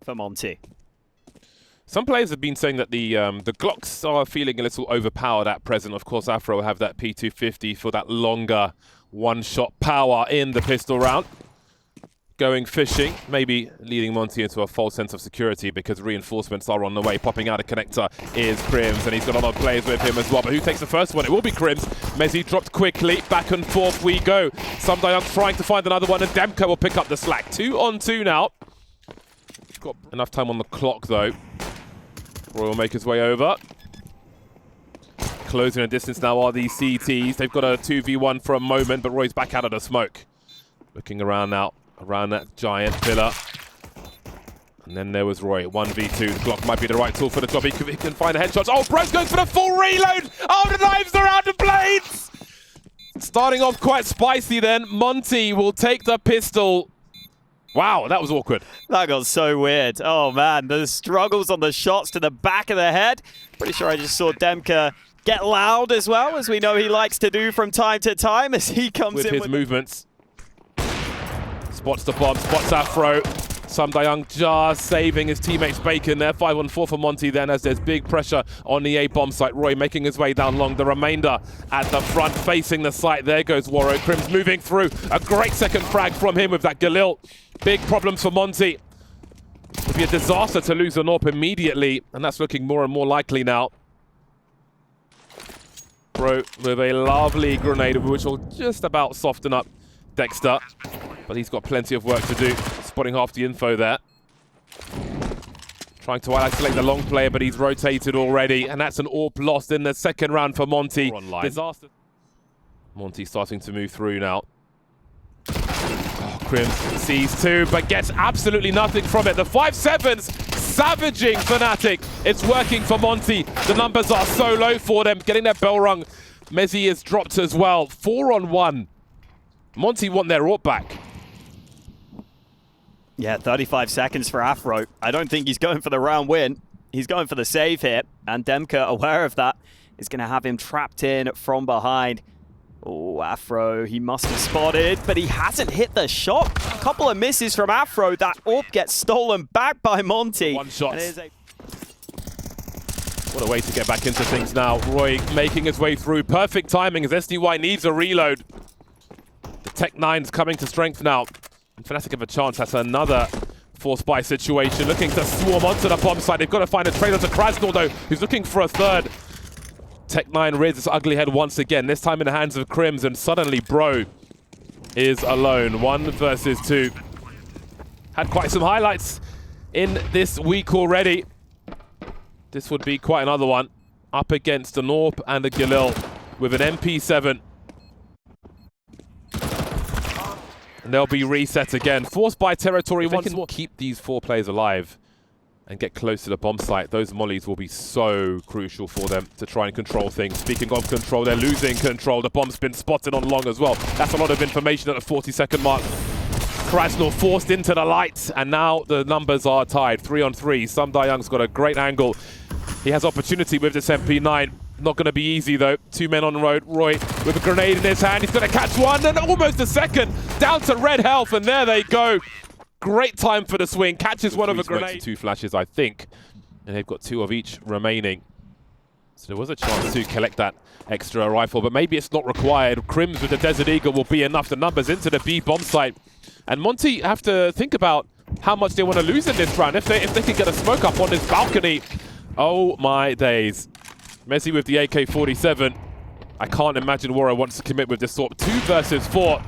for Monte. Some players have been saying that the Glocks are feeling a little overpowered at present. Of course, Afro will have that P250 for that longer one-shot power in the pistol round. Going fishing, maybe leading Monte into a false sense of security because reinforcements are on the way. Popping out a connector is Crims, and he's got a lot of players with him as well. But who takes the first one? It will be Crims. Mezzi dropped quickly. Back and forth we go. Samdayang trying to find another one, and Demka will pick up the slack. 2 on 2 now. Got enough time on the clock, though. Roy will make his way over. Closing a distance now are these CTs. They've got a 2v1 for a moment, but Roy's back out of the smoke. Looking around now. Around that giant pillar. And then there was Roy, 1v2. The Glock might be the right tool for the job. He can find the headshots. Oh, Bro's going for the full reload! Oh, the knives are out of blades! Starting off quite spicy then. Monte will take the pistol. Wow, that was awkward. That got so weird. Oh man, the struggles on the shots to the back of the head. Pretty sure I just saw Demka get loud as well, as we know he likes to do from time to time as he comes with in his with movements. Spots the bomb, spots Afro. Samdayang just saving his teammates Bacon there. 5 on 4 for Monte then, as there's big pressure on the A bomb site. Roy making his way down long. The remainder at the front facing the site. There goes Warro. Crims moving through. A great second frag from him with that Galil. Big problems for Monte. It would be a disaster to lose an AWP immediately, and that's looking more and more likely now. Bro with a lovely grenade, which will just about soften up Dexter. But he's got plenty of work to do. Spotting half the info there. Trying to isolate the long player, but he's rotated already. And that's an AWP lost in the second round for Monte. Disaster. Monte starting to move through now. Oh, Crims sees 2, but gets absolutely nothing from it. The 5-7s savaging Fnatic. It's working for Monte. The numbers are so low for them. Getting their bell rung. Mezzi is dropped as well. 4 on 1. Monte want their AWP back. Yeah, 35 seconds for Afro. I don't think he's going for the round win. He's going for the save here. And Demka, aware of that, is going to have him trapped in from behind. Oh, Afro, he must have spotted, but he hasn't hit the shot. A couple of misses from Afro. That AWP gets stolen back by Monte. One shot. What a way to get back into things now. Roy making his way through. Perfect timing as SDY needs a reload. The Tech-9's coming to strength now. And Fnatic have a chance. That's another force buy situation. Looking to swarm onto the bomb site. They've got to find a trailer to Krasnal, though, who's looking for a third. Tech-9 rears its ugly head once again, this time in the hands of Crims, and suddenly Bro is alone. 1 versus 2. Had quite some highlights in this week already. This would be quite another one. Up against an AWP and a Galil with an MP7. And they'll be reset again. Forced by territory once more. Keep these 4 players alive and get close to the bomb site. Those mollies will be so crucial for them to try and control things. Speaking of control, they're losing control. The bomb's been spotted on long as well. That's a lot of information at the 40-second mark. Krasnal forced into the light, and now the numbers are tied. 3 on 3. Samdayang's got a great angle. He has opportunity with this MP9. Not going to be easy, though. 2 men on the road. Roy with a grenade in his hand. He's going to catch one, and almost a second. Down to red health, and there they go. Great time for the swing. Catches one of a grenade. 2 flashes, I think. And they've got 2 of each remaining. So there was a chance to collect that extra rifle, but maybe it's not required. Crims with the Desert Eagle will be enough. The numbers into the B bomb site. And Monte have to think about how much they want to lose in this round. If they can get a smoke up on this balcony. Oh my days. Mezzi with the AK-47. I can't imagine Warro wants to commit with this sort. 2 versus 4.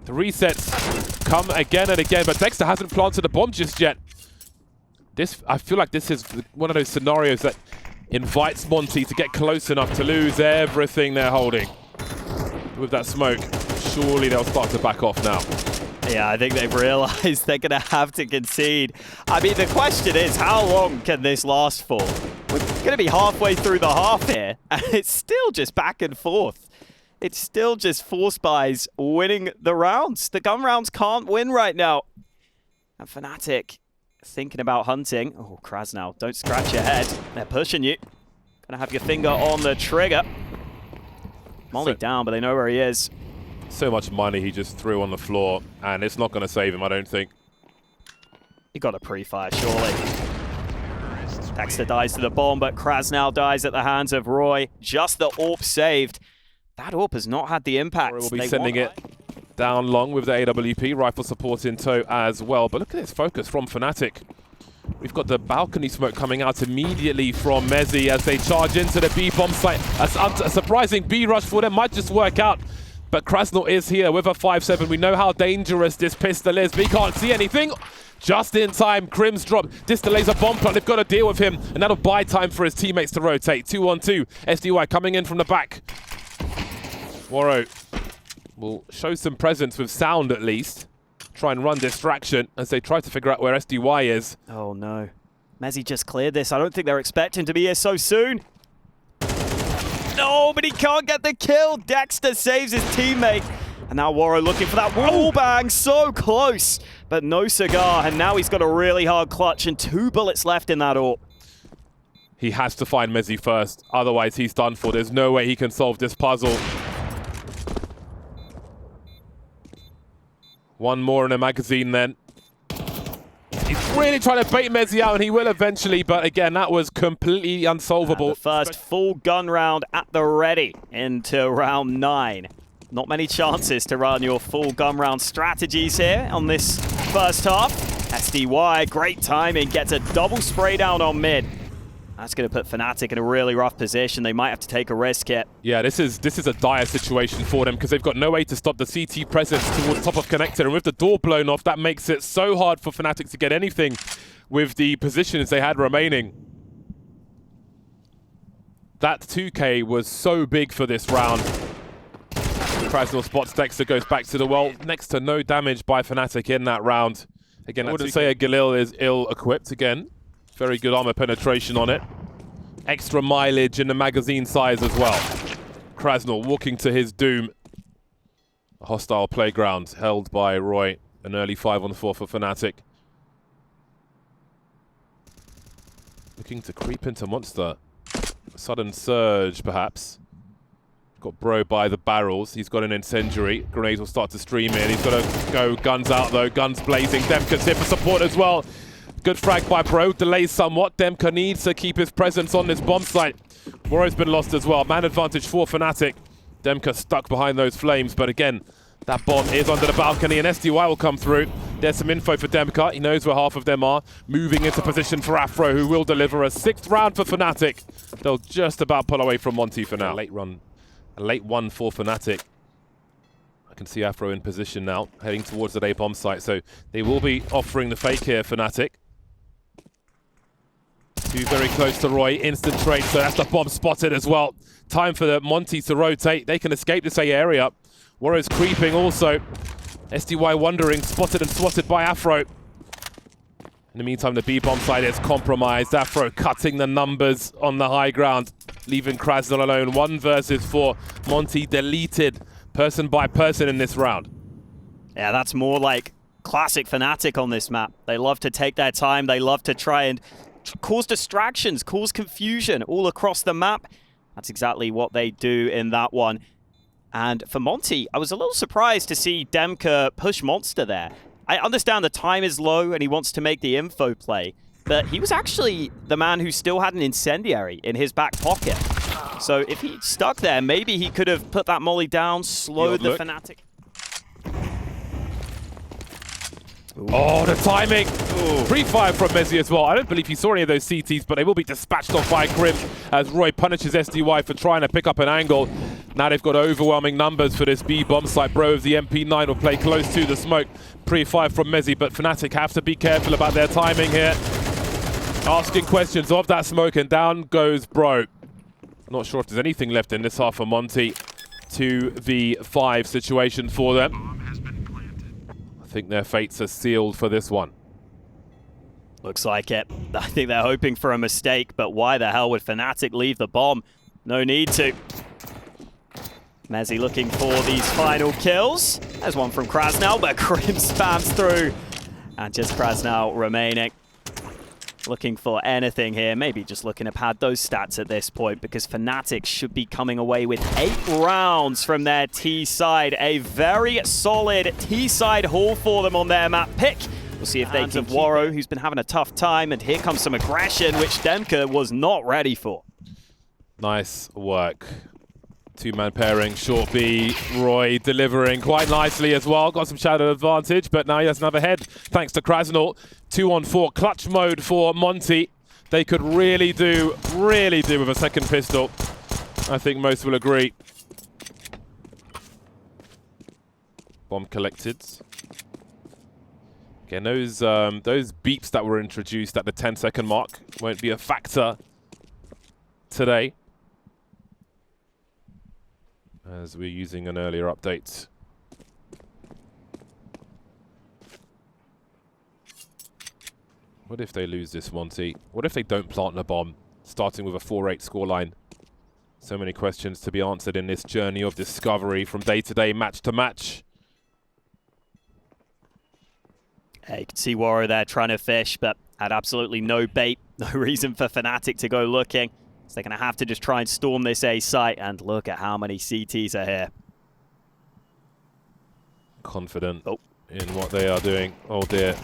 The resets come again and again, but Dexter hasn't planted a bomb just yet. I feel like this is one of those scenarios that invites Monte to get close enough to lose everything they're holding. With that smoke, surely they'll start to back off now. Yeah, I think they've realized they're going to have to concede. I mean, the question is, how long can this last for? We're going to be halfway through the half here, and it's still just back and forth. It's still just force buys winning the rounds. The gun rounds can't win right now. And Fnatic thinking about hunting. Oh, Krasnal, don't scratch your head. They're pushing you. Gonna have your finger on the trigger. Molly down, but they know where he is. So much money he just threw on the floor, and it's not going to save him, I don't think. You got a pre-fire, surely. Dexter dies to the bomb, but Krasnal dies at the hands of Roy. Just the AWP saved. That AWP has not had the impact. We'll be sending it down long with the AWP. Rifle support in tow as well. But look at this focus from Fnatic. We've got the balcony smoke coming out immediately from Mezi as they charge into the B bomb site. A surprising B rush for them might just work out. But Krasnal is here with a 5-7. We know how dangerous this pistol is, but he can't see anything. Just in time, Crim's drop. This delays a bomb plant. They've got to deal with him, and that'll buy time for his teammates to rotate. 2-on-2. SDY coming in from the back. Waro will show some presence with sound at least. Try and run distraction as they try to figure out where SDY is. Oh no. Mezi just cleared this. I don't think they're expecting to be here so soon. No, but he can't get the kill. Dexter saves his teammate. And now Waro looking for that wall bang. So close, but no cigar. And now he's got a really hard clutch and 2 bullets left in that AWP. He has to find Mezi first. Otherwise, he's done for. There's no way he can solve this puzzle. One more in a magazine then. He's really trying to bait Mezi out, and he will eventually, but again, that was completely unsolvable. And the first full gun round at the ready into round 9. Not many chances to run your full gun round strategies here on this first half. SDY, great timing, gets a double spray down on mid. That's going to put Fnatic in a really rough position. They might have to take a risk here. Yeah, this is a dire situation for them because they've got no way to stop the CT presence towards top of connector, and with the door blown off, that makes it so hard for Fnatic to get anything with the positions they had remaining. That 2K was so big for this round. Krasnal spots Dexter, goes back to the well. Next to no damage by Fnatic in that round. Again, I wouldn't say a Galil is ill-equipped again. Very good armor penetration on it. Extra mileage in the magazine size as well. Krasnal walking to his doom. A hostile playground held by Roy. An early 5-on-4 for Fnatic. Looking to creep into Monster. A sudden surge, perhaps. Got Bro by the barrels. He's got an incendiary. Grenades will start to stream in. He's got to go guns out, though. Guns blazing. Demka's here for support as well. Good frag by Bro, delays somewhat. Demka needs to keep his presence on this bomb site. Waro's been lost as well. Man advantage for Fnatic. Demka stuck behind those flames, but again, that bomb is under the balcony and SDY will come through. There's some info for Demka. He knows where half of them are. Moving into position for Afro, who will deliver a 6th round for Fnatic. They'll just about pull away from Monte for now. A late one for Fnatic. I can see Afro in position now, heading towards that A bomb site, so they will be offering the fake here, Fnatic. Two very close to Roy, instant trade, so that's the bomb spotted as well. Time for the Monte to rotate. They can escape this A area. Waro's creeping also. SDY wondering, spotted and swatted by Afro. In the meantime, the B bomb side is compromised. Afro cutting the numbers on the high ground, leaving Krasnal alone. 1 versus 4. Monte deleted person by person in this round. Yeah, that's more like classic Fnatic on this map. They love to take their time. They love to try and cause distractions, cause confusion all across the map. That's exactly what they do in that one. And for Monte, I was a little surprised to see Demka push Monster there. I understand the time is low and he wants to make the info play, but he was actually the man who still had an incendiary in his back pocket. So if he stuck there, maybe he could have put that molly down, slowed the Fnatic. Ooh. Oh, the timing! Pre-fire from Mezi as well. I don't believe he saw any of those CTs, but they will be dispatched off by Crim as Roy punishes SDY for trying to pick up an angle. Now they've got overwhelming numbers for this B bomb site. Bro of the MP9 will play close to the smoke. Pre-fire from Mezi, but Fnatic have to be careful about their timing here. Asking questions of that smoke, and down goes Bro. Not sure if there's anything left in this half for Monte. 2v5 situation for them. I think their fates are sealed for this one. Looks like it. I think they're hoping for a mistake, but why the hell would Fnatic leave the bomb? No need to. Mezi looking for these final kills. There's one from Krasnal, but Crim spams through. And just Krasnal remaining. Looking for anything here. Maybe just looking to pad those stats at this point, because Fnatic should be coming away with 8 rounds from their T side. A very solid T side haul for them on their map pick. We'll see if they can Waro, who's been having a tough time, and here comes some aggression, which Demka was not ready for. Nice work. Two-man pairing, short B, Roy delivering quite nicely as well. Got some shadow advantage, but now he has another head thanks to Krasnal. 2-on-4, clutch mode for Monte. They could really do with a second pistol. I think most will agree. Bomb collected. Again, those beeps that were introduced at the 10-second mark won't be a factor today, as we're using an earlier update. What if they lose this, Monte? What if they don't plant the bomb, starting with a 4-8 scoreline? So many questions to be answered in this journey of discovery from day to day, match to match. Yeah, you can see Waro there trying to fish, but had absolutely no bait, no reason for Fnatic to go looking. So they're going to have to just try and storm this A site, and look at how many CTs are here. Confident in what they are doing. Oh dear.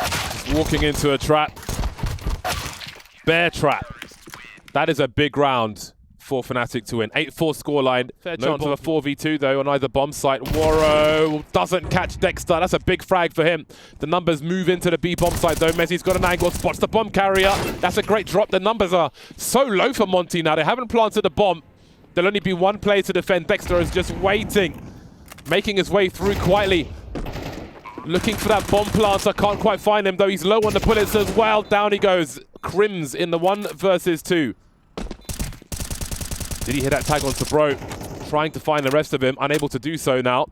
Just walking into a trap. Bear trap. That is a big round for Fnatic to win. 8-4 scoreline. Fair chance of a 4v2 though on either bomb site. Waro doesn't catch Dexter. That's a big frag for him. The numbers move into the B bomb site though. Messi's got an angle, spots the bomb carrier. That's a great drop. The numbers are so low for Monte now. They haven't planted the bomb. There'll only be one player to defend. Dexter is just waiting, making his way through quietly. Looking for that bomb planter. Can't quite find him though. He's low on the bullets as well. Down he goes. Crims in the 1 versus 2. Did he hit that tag onto Bro? Trying to find the rest of him, unable to do so now.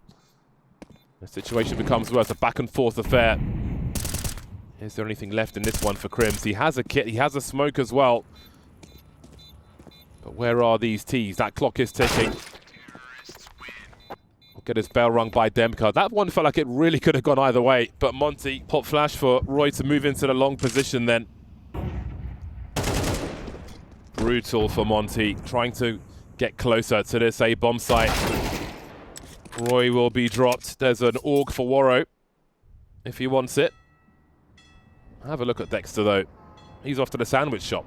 The situation becomes worse, a back and forth affair. Is there anything left in this one for Crims? He has a kit, he has a smoke as well. But where are these T's? That clock is ticking. We'll get his bell rung by Demka. That one felt like it really could have gone either way. But Monte, pop flash for Roy to move into the long position then. Brutal for Monte, trying to get closer to this A bomb site. Roy will be dropped. There's an AUG for Waro if he wants it. Have a look at Dexter though. He's off to the sandwich shop.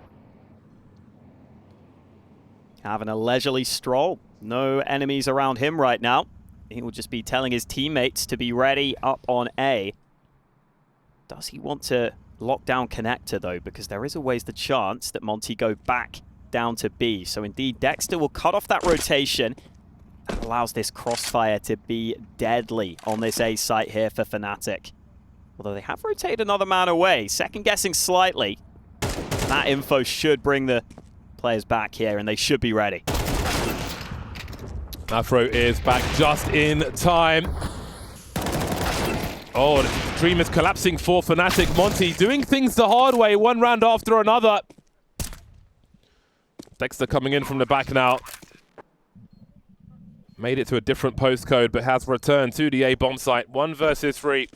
Having a leisurely stroll. No enemies around him right now. He will just be telling his teammates to be ready up on A. Does he want to lock down connector though, because there is always the chance that Monte go back down to B. So indeed, Dexter will cut off that rotation. That allows this crossfire to be deadly on this A site here for Fnatic. Although they have rotated another man away, second guessing slightly. That info should bring the players back here, and they should be ready. Afro is back just in time. Oh, the dream is collapsing for Fnatic. Monte doing things the hard way, one round after another. Dexter coming in from the back now. Made it to a different postcode, but has returned to the A bomb site. 1 versus 3.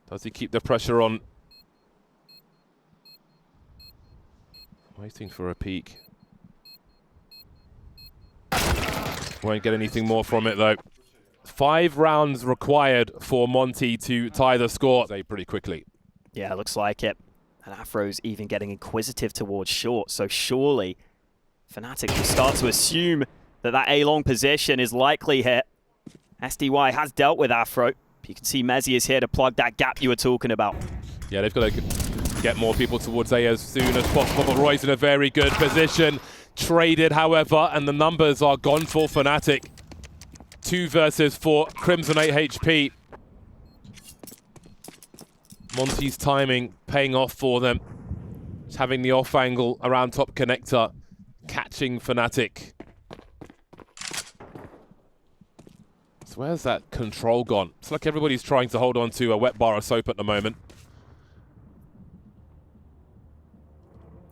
Does he keep the pressure on? Waiting for a peek. Won't get anything more from it though. 5 rounds required for Monte to tie the score. Pretty quickly. Yeah, looks like it. And Afro's even getting inquisitive towards short, so surely Fnatic will start to assume that that A-long position is likely hit. SDY has dealt with Afro. You can see Mezzi is here to plug that gap you were talking about. Yeah, they've got to get more people towards A as soon as possible, but Roy's in a very good position. Traded, however, and the numbers are gone for Fnatic. 2 versus 4, Crimson 8 HP. Monte's timing paying off for them. Just having the off angle around top connector, catching Fnatic. So where's that control gone? It's like everybody's trying to hold on to a wet bar of soap at the moment.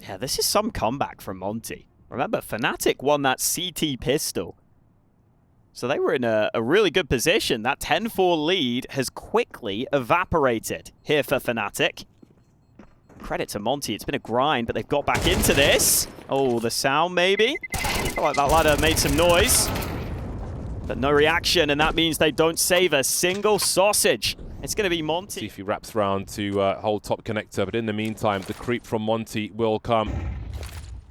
Yeah, this is some comeback from Monte. Remember, Fnatic won that CT pistol. So they were in a really good position. That 10-4 lead has quickly evaporated here for Fnatic. Credit to Monte. It's been a grind, but they've got back into this. Oh, the sound maybe? I feel like that ladder made some noise. But no reaction, and that means they don't save a single sausage. It's going to be Monte. See if he wraps round to hold top connector, but in the meantime, the creep from Monte will come.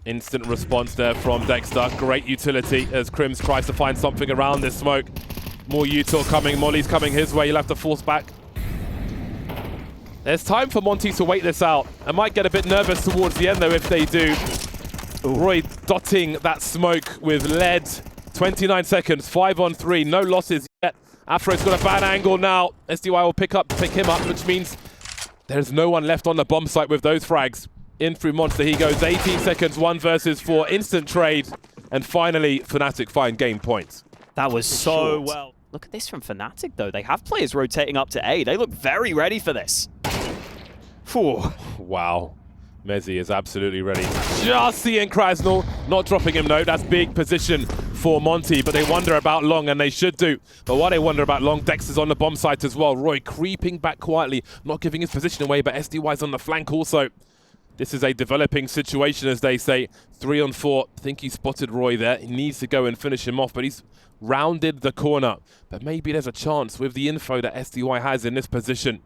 Instant response there from Dexter. Great utility as Crims tries to find something around this smoke. More util coming. Molly's coming his way. He'll have to force back. There's time for Monte to wait this out. I might get a bit nervous towards the end, though, if they do. Ooh. Roy dotting that smoke with lead. 29 seconds, 5 on 3. No losses yet. Afro's got a bad angle now. SDY will pick him up, which means there's no one left on the bomb site with those frags. In through Monster he goes, 18 seconds, 1 versus 4, instant trade, and finally Fnatic find game points. That was so well. Look at this from Fnatic though, they have players rotating up to A. They look very ready for this. Whew. Wow. Mezzy is absolutely ready. Just seeing Krasnal, not dropping him though, that's big position for Monte, but they wonder about Long, and they should do. But while they wonder about Long, Dex is on the bomb site as well. Roy creeping back quietly, not giving his position away, but SDY's on the flank also. This is a developing situation, as they say. 3 on 4. I think he spotted Roy there. He needs to go and finish him off, but he's rounded the corner. But maybe there's a chance with the info that SDY has in this position.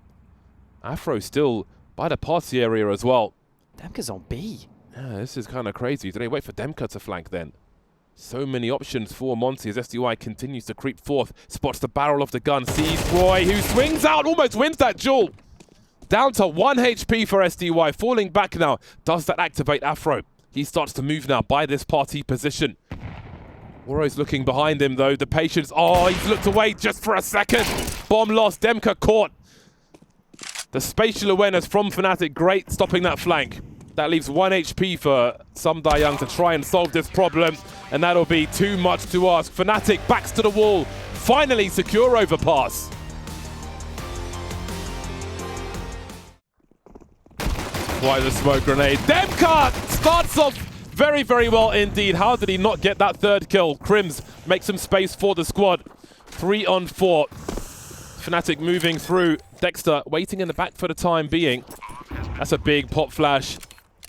Afro still by the party area as well. Demka's on B. Yeah, this is kind of crazy. Do they wait for Demka to flank then? So many options for Monte as SDY continues to creep forth. Spots the barrel of the gun, sees Roy, who swings out, almost wins that duel. Down to 1 HP for SDY, falling back now. Does that activate Afro? He starts to move now by this party position. Woro's looking behind him though, the patience. Oh, he's looked away just for a second. Bomb lost, Demka caught. The spatial awareness from Fnatic, great, stopping that flank. That leaves 1 HP for Sum Young to try and solve this problem, and that'll be too much to ask. Fnatic backs to the wall, finally secure overpass. Quite the smoke grenade. Demka starts off very, very well indeed. How did he not get that 3rd kill? Crims makes some space for the squad. 3 on 4. Fnatic moving through. Dexter waiting in the back for the time being. That's a big pop flash.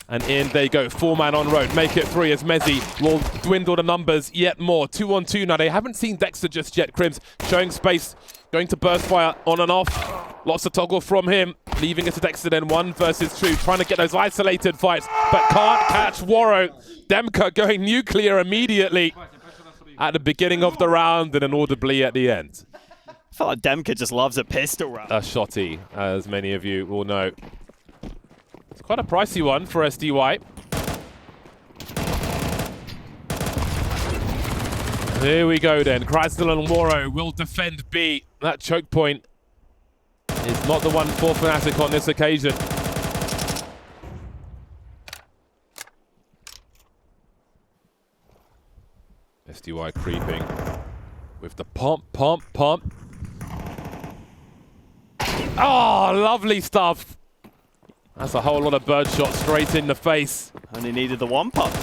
And in they go. 4-man on road. Make it 3 as Mezzy will dwindle the numbers yet more. 2 on 2 now. They haven't seen Dexter just yet. Crims showing space. Going to burst fire on and off. Lots of toggle from him. Leaving it to Dexter then 1 versus 2. Trying to get those isolated fights. But can't catch Woro. Demka going nuclear immediately at the beginning of the round and inaudibly at the end. I feel like Demka just loves a pistol round. A shotty, as many of you will know. It's quite a pricey one for SDY. Here we go then. Krasnal and Woro will defend B. That choke point is not the one for Fnatic on this occasion. SDY creeping with the pump. Oh, lovely stuff. That's a whole lot of bird shots straight in the face. Only needed the 1 pump.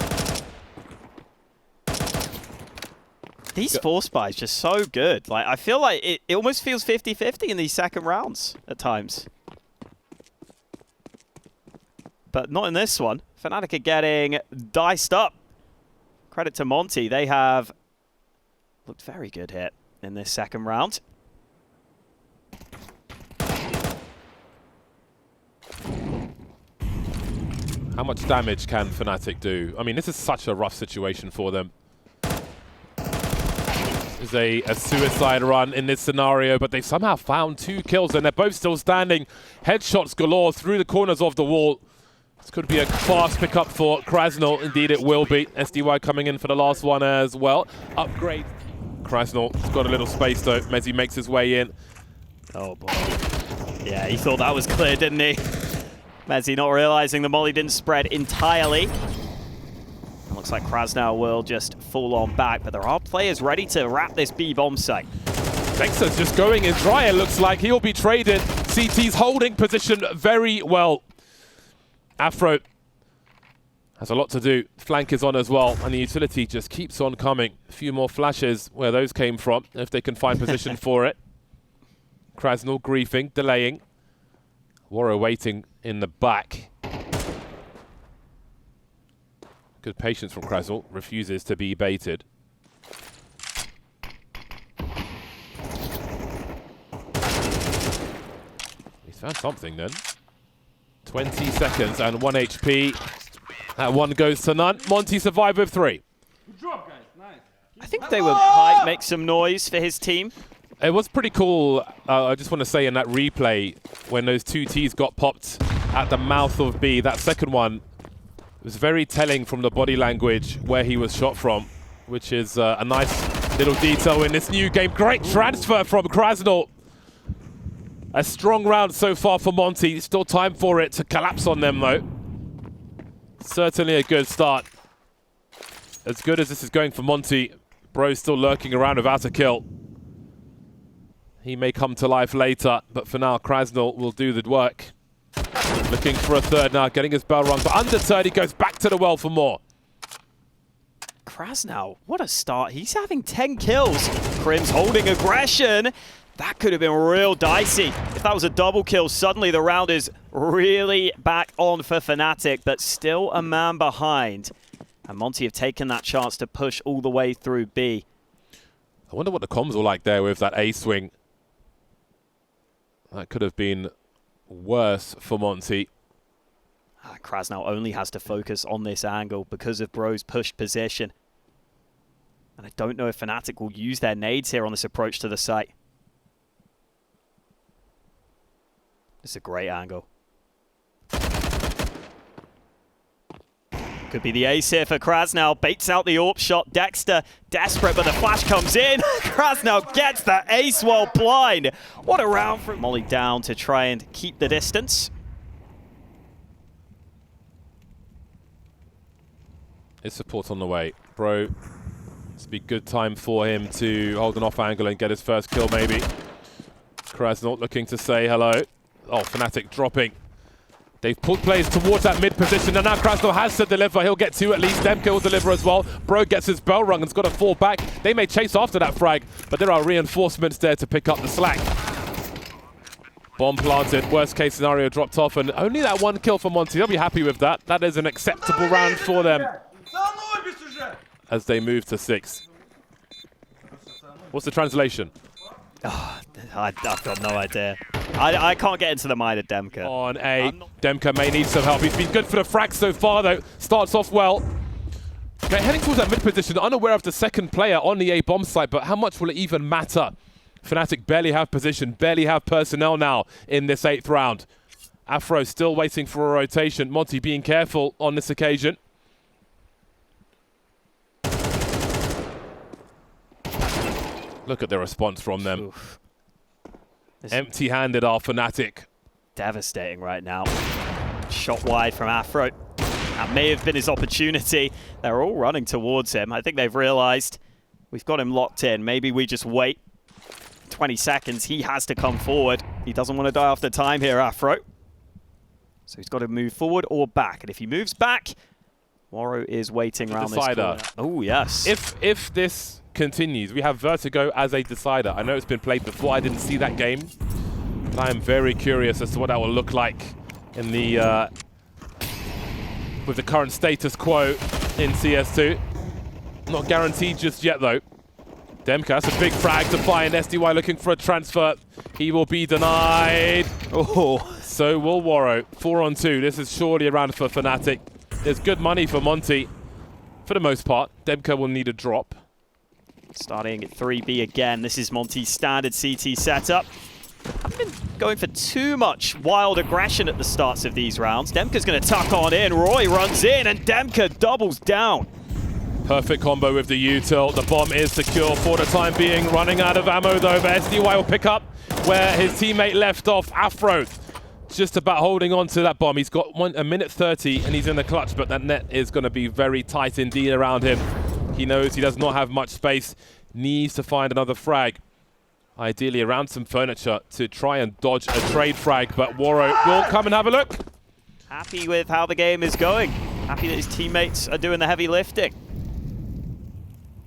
These force buys just so good. Like, I feel like it almost feels 50-50 in these second rounds at times. But not in this one. Fnatic are getting diced up. Credit to Monte. They have looked very good here in this second round. How much damage can Fnatic do? I mean, this is such a rough situation for them. Is a suicide run in this scenario, but they've somehow found 2 kills and they're both still standing. Headshots galore through the corners of the wall. This could be a fast pickup for Krasnal. Indeed, it will be. SDY coming in for the last one as well. Upgrade. Krasnal's got a little space though. Mezzy makes his way in. Oh boy. Yeah, he thought that was clear, didn't he? Mezzy not realizing the molly didn't spread entirely. It looks like Krasnal will just fall on back, but there are players ready to wrap this B bomb site. Dexter's just going in dry, it looks like. He'll be traded. CT's holding position very well. Afro has a lot to do. Flank is on as well, and the utility just keeps on coming. A few more flashes where those came from, if they can find position for it. Krasnal griefing, delaying. Woro waiting in the back. Good patience from Krasnal, refuses to be baited. Found something then. 20 seconds and 1 HP. That one goes to none. Monte survived with 3. Good job, guys. Nice. I think they were might make some noise for his team. It was pretty cool, I just want to say, in that replay, when those 2 Ts got popped at the mouth of B, that second one was very telling from the body language where he was shot from, which is a nice little detail in this new game. Great transfer from Krasnal. A strong round so far for Monte. Still time for it to collapse on them, though. Certainly a good start. As good as this is going for Monte, Bro's still lurking around without a kill. He may come to life later, but for now, Krasnal will do the work. Looking for a third now, getting his bell rung, but undeterred, he goes back to the well for more. Krasnal, what a start. He's having 10 kills. Crim's holding aggression. That could have been real dicey. If that was a double kill, suddenly the round is really back on for Fnatic, but still a man behind. And Monte have taken that chance to push all the way through B. I wonder what the comms were like there with that A swing. That could have been worse for Monte. Krasnal only has to focus on this angle because of Bro's pushed position. And I don't know if Fnatic will use their nades here on this approach to the site. It's a great angle. Could be the ace here for Krasnal. Baits out the AWP shot. Dexter desperate, but the flash comes in. Krasnal gets the ace while blind. What a round from Molly down to try and keep the distance. His support on the way. Bro, this would be good time for him to hold an off angle and get his first kill maybe. Krasnal looking to say hello. Oh, Fnatic dropping. They've put players towards that mid position, and now Krasnal has to deliver. He'll get 2 at least. Demke will deliver as well. Bro gets his bell rung and's got to fall back. They may chase after that frag, but there are reinforcements there to pick up the slack. Bomb planted. Worst case scenario dropped off, and only that 1 kill for Monte. They'll be happy with that. That is an acceptable round for them as they move to 6. What's the translation? Oh, I've got no idea. I can't get into the mind of Demke. On A. Demke may need some help. He's been good for the frag so far, though. Starts off well. Okay, heading towards that mid position, unaware of the second player on the A bomb site, but how much will it even matter? Fnatic barely have position, barely have personnel now in this 8th round. Afro still waiting for a rotation. Monte being careful on this occasion. Look at the response from them. Oof. Empty-handed are Fnatic. Devastating right now. Shot wide from Afro. That may have been his opportunity. They're all running towards him. I think they've realized we've got him locked in. Maybe we just wait 20 seconds. He has to come forward. He doesn't want to die after time here, Afro. So he's got to move forward or back. And if he moves back, Waro is waiting around this corner. Oh, yes. If this continues, we have Vertigo as a decider. I know it's been played before. I didn't see that game. But I am very curious as to what that will look like in the with the current status quo in CS2. Not guaranteed just yet, though. Demke, that's a big frag to find. SDY looking for a transfer. He will be denied. Oh, so will Waro. 4 on 2. This is surely a round for Fnatic. There's good money for Monte for the most part. Demke will need a drop. Starting at 3B again. This is Monte's standard CT setup. Haven't been going for too much wild aggression at the starts of these rounds. Demke's going to tuck on in. Roy runs in, and Demke doubles down. Perfect combo with the util. The bomb is secure for the time being. Running out of ammo, though, but SDY will pick up where his teammate left off. Afro just about holding on to that bomb. He's got 1 minute 30, and he's in the clutch, but that net is going to be very tight indeed around him. He knows he does not have much space. Needs to find another frag. Ideally around some furniture to try and dodge a trade frag, but Waro will come and have a look. Happy with how the game is going. Happy that his teammates are doing the heavy lifting.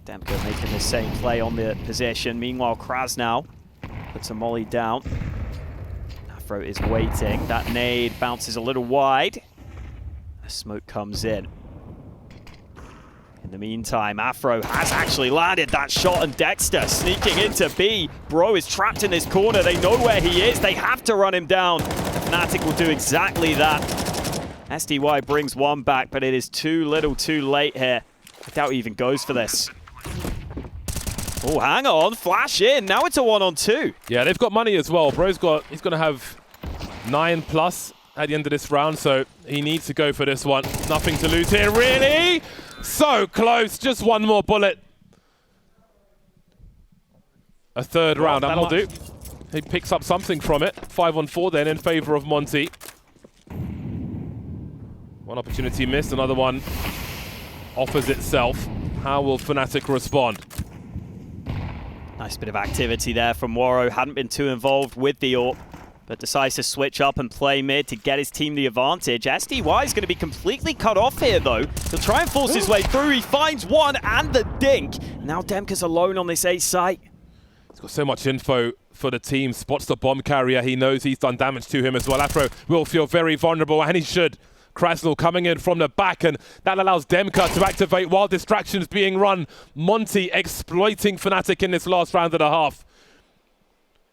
Demke making the same play on the position. Meanwhile, Krasnal puts a molly down. Afro is waiting. That nade bounces a little wide. The smoke comes in. In the meantime, Afro has actually landed that shot, and Dexter sneaking into B. Bro is trapped in this corner. They know where he is. They have to run him down. Fnatic will do exactly that. SDY brings one back, but it is too little too late here. I doubt he even goes for this. Oh, hang on. Flash in. Now it's a 1-on-2. Yeah, they've got money as well. Bro's he's going to have 9+ at the end of this round, so he needs to go for this one. Nothing to lose here, really. So close. Just one more bullet. A third round. That'll do. He picks up something from it. 5-on-4 then in favor of Monte. One opportunity missed. Another one offers itself. How will Fnatic respond? Nice bit of activity there from Waro. Hadn't been too involved with the AWP, but decides to switch up and play mid to get his team the advantage. SDY is going to be completely cut off here, though. He'll try and force his way through. He finds one and the dink. Now Demka's alone on this A site. He's got so much info for the team. Spots the bomb carrier. He knows he's done damage to him as well. Afro will feel very vulnerable, and he should. Krasnal coming in from the back, and that allows Demka to activate while distractions being run. Monte exploiting Fnatic in this last round and a half.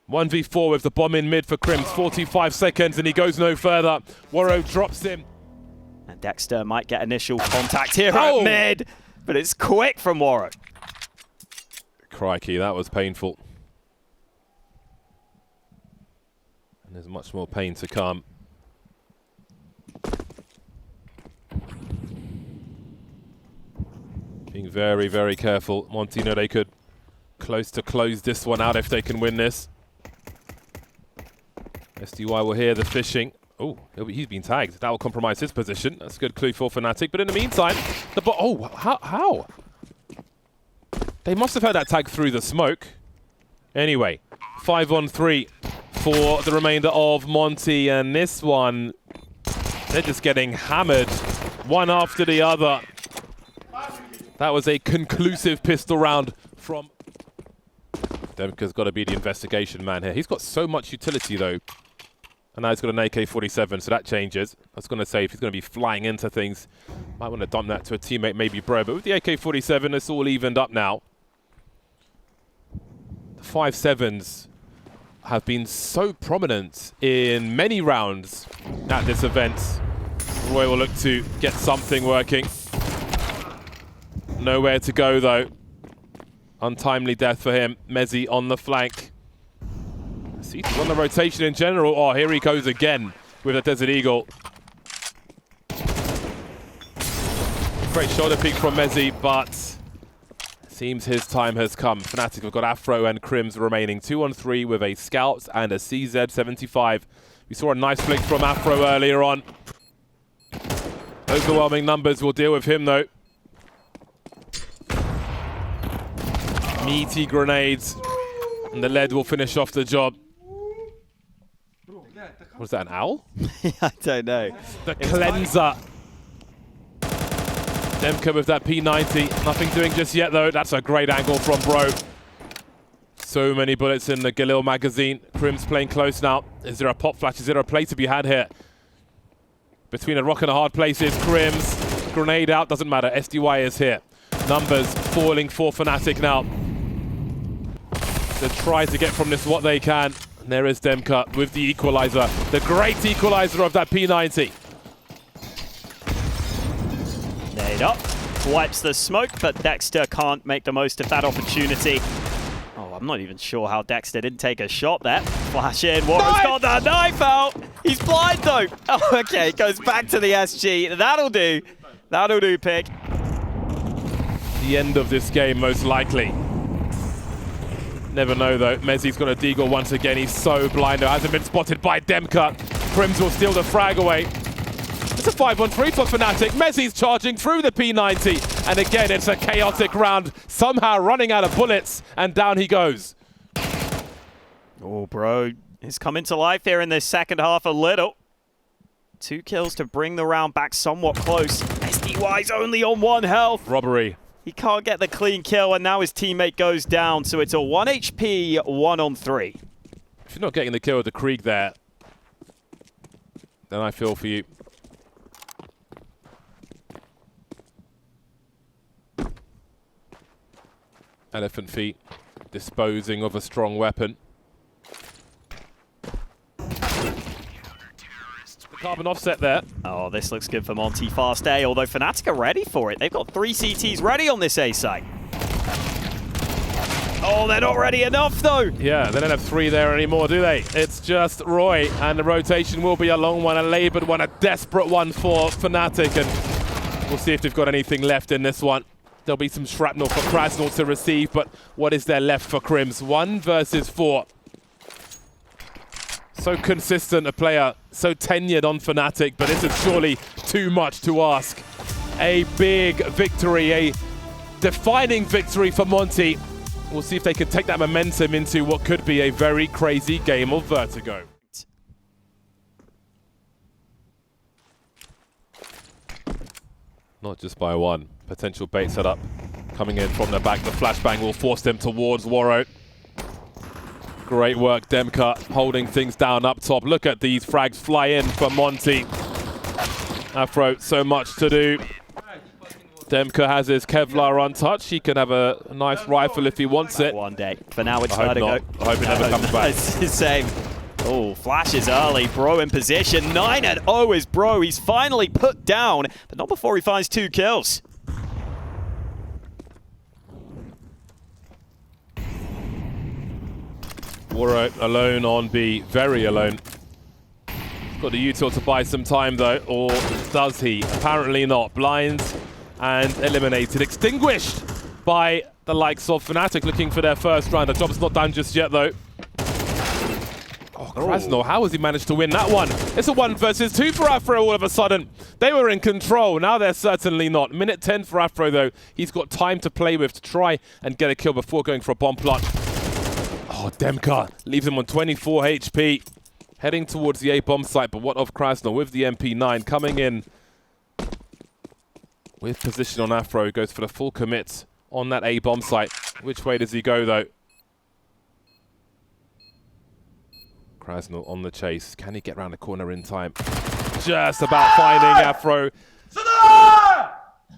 1v4 with the bomb in mid for Crims. 45 seconds, and he goes no further. Waro drops him. And Dexter might get initial contact here at mid, but it's quick from Waro. Crikey, that was painful. And there's much more pain to come. Being very, very careful. Monte know they could close this one out if they can win this. SDY will hear the fishing. Oh, he's been tagged. That will compromise his position. That's a good clue for Fnatic. But in the meantime, how? They must have had that tag through the smoke. Anyway, 5-on-3 for the remainder of Monte. And this one, they're just getting hammered one after the other. That was a conclusive pistol round from... Demka's got to be the investigation man here. He's got so much utility, though. And now he's got an AK-47, so that changes. I was going to say, if he's going to be flying into things, might want to dump that to a teammate, maybe Bro. But with the AK-47, it's all evened up now. The 5.7s have been so prominent in many rounds at this event. Roy will look to get something working. Nowhere to go, though. Untimely death for him. Mezzi on the flank. He's on the rotation in general. Oh, here he goes again with a Desert Eagle. Great shoulder peek from Mezzi, but seems his time has come. Fnatic have got Afro and Crims remaining 2-on-3 with a Scout and a CZ75. We saw a nice flick from Afro earlier on. Overwhelming numbers will deal with him, though. Meaty grenades, and the lead will finish off the job. Was that, an owl? I don't know. The cleanser. Demka with that P90. Nothing doing just yet, though. That's a great angle from Bro. So many bullets in the Galil magazine. Crims playing close now. Is there a pop flash? Is there a play to be had here? Between a rock and a hard place is Crims. Grenade out, doesn't matter. SDY is here. Numbers falling for Fnatic now. They try to get from this what they can. And there is Demka with the equalizer. The great equalizer of that P90. Nade up. Wipes the smoke, but Dexter can't make the most of that opportunity. Oh, I'm not even sure how Dexter didn't take a shot there. Flash in. Warren's got that knife out. He's blind, though. Oh, okay. Goes back to the SG. That'll do. That'll do, Pick. The end of this game, most likely. Never know, though. Mezzi's got a deagle once again. He's so blind. Hasn't been spotted by Demka. Crims will steal the frag away. It's a 5-on-3 for Fnatic. Mezzi's charging through the P90. And again, it's a chaotic round. Somehow running out of bullets. And down he goes. Oh, Bro. He's coming to life here in this second half a little. 2 kills to bring the round back somewhat close. SDY's only on 1 health. Robbery. He can't get the clean kill, and now his teammate goes down. So it's a 1 HP, 1-on-3. If you're not getting the kill with the Krieg there, then I feel for you. Elephant feet disposing of a strong weapon. Carbon offset there. Oh, this looks good for Monte. Fast A, although Fnatic are ready for it. They've got 3 CTs ready on this A site. Oh, they're not ready enough, though. Yeah, they don't have 3 there anymore, do they? It's just Roy, and the rotation will be a long one, a laboured one, a desperate one for Fnatic, and we'll see if they've got anything left in this one. There'll be some shrapnel for Krasnal to receive, but what is there left for Crims? 1 versus 4. So consistent a player, so tenured on Fnatic, but this is surely too much to ask. A big victory, a defining victory for Monte. We'll see if they can take that momentum into what could be a very crazy game of Vertigo. Not just by 1. Potential bait setup coming in from the back. The flashbang will force them towards Waro. Great work, Demka, holding things down up top. Look at these frags fly in for Monte. Afro, so much to do. Demka has his Kevlar untouched. He can have a nice rifle if he wants it. One day. For now, it's I hope not. I hope it never comes back. It's the same. Oh, flashes early. Bro in position. 9-0 is Bro. He's finally put down, but not before he finds 2 kills. Waro alone on B, very alone. Got the util to buy some time though, or does he? Apparently not. Blinds and eliminated. Extinguished by the likes of Fnatic looking for their first round. The job's not done just yet though. Oh, Krasnal, how has he managed to win that one? It's a 1 versus 2 for Afro all of a sudden. They were in control, now they're certainly not. Minute 10 for Afro though. He's got time to play with to try and get a kill before going for a bomb plant. Oh, Demka leaves him on 24 HP. Heading towards the A bomb site, but what of Krasnal with the MP9 coming in with position on Afro. Goes for the full commit on that A bomb site. Which way does he go though? Krasnal on the chase. Can he get around the corner in time? Just about finding Afro.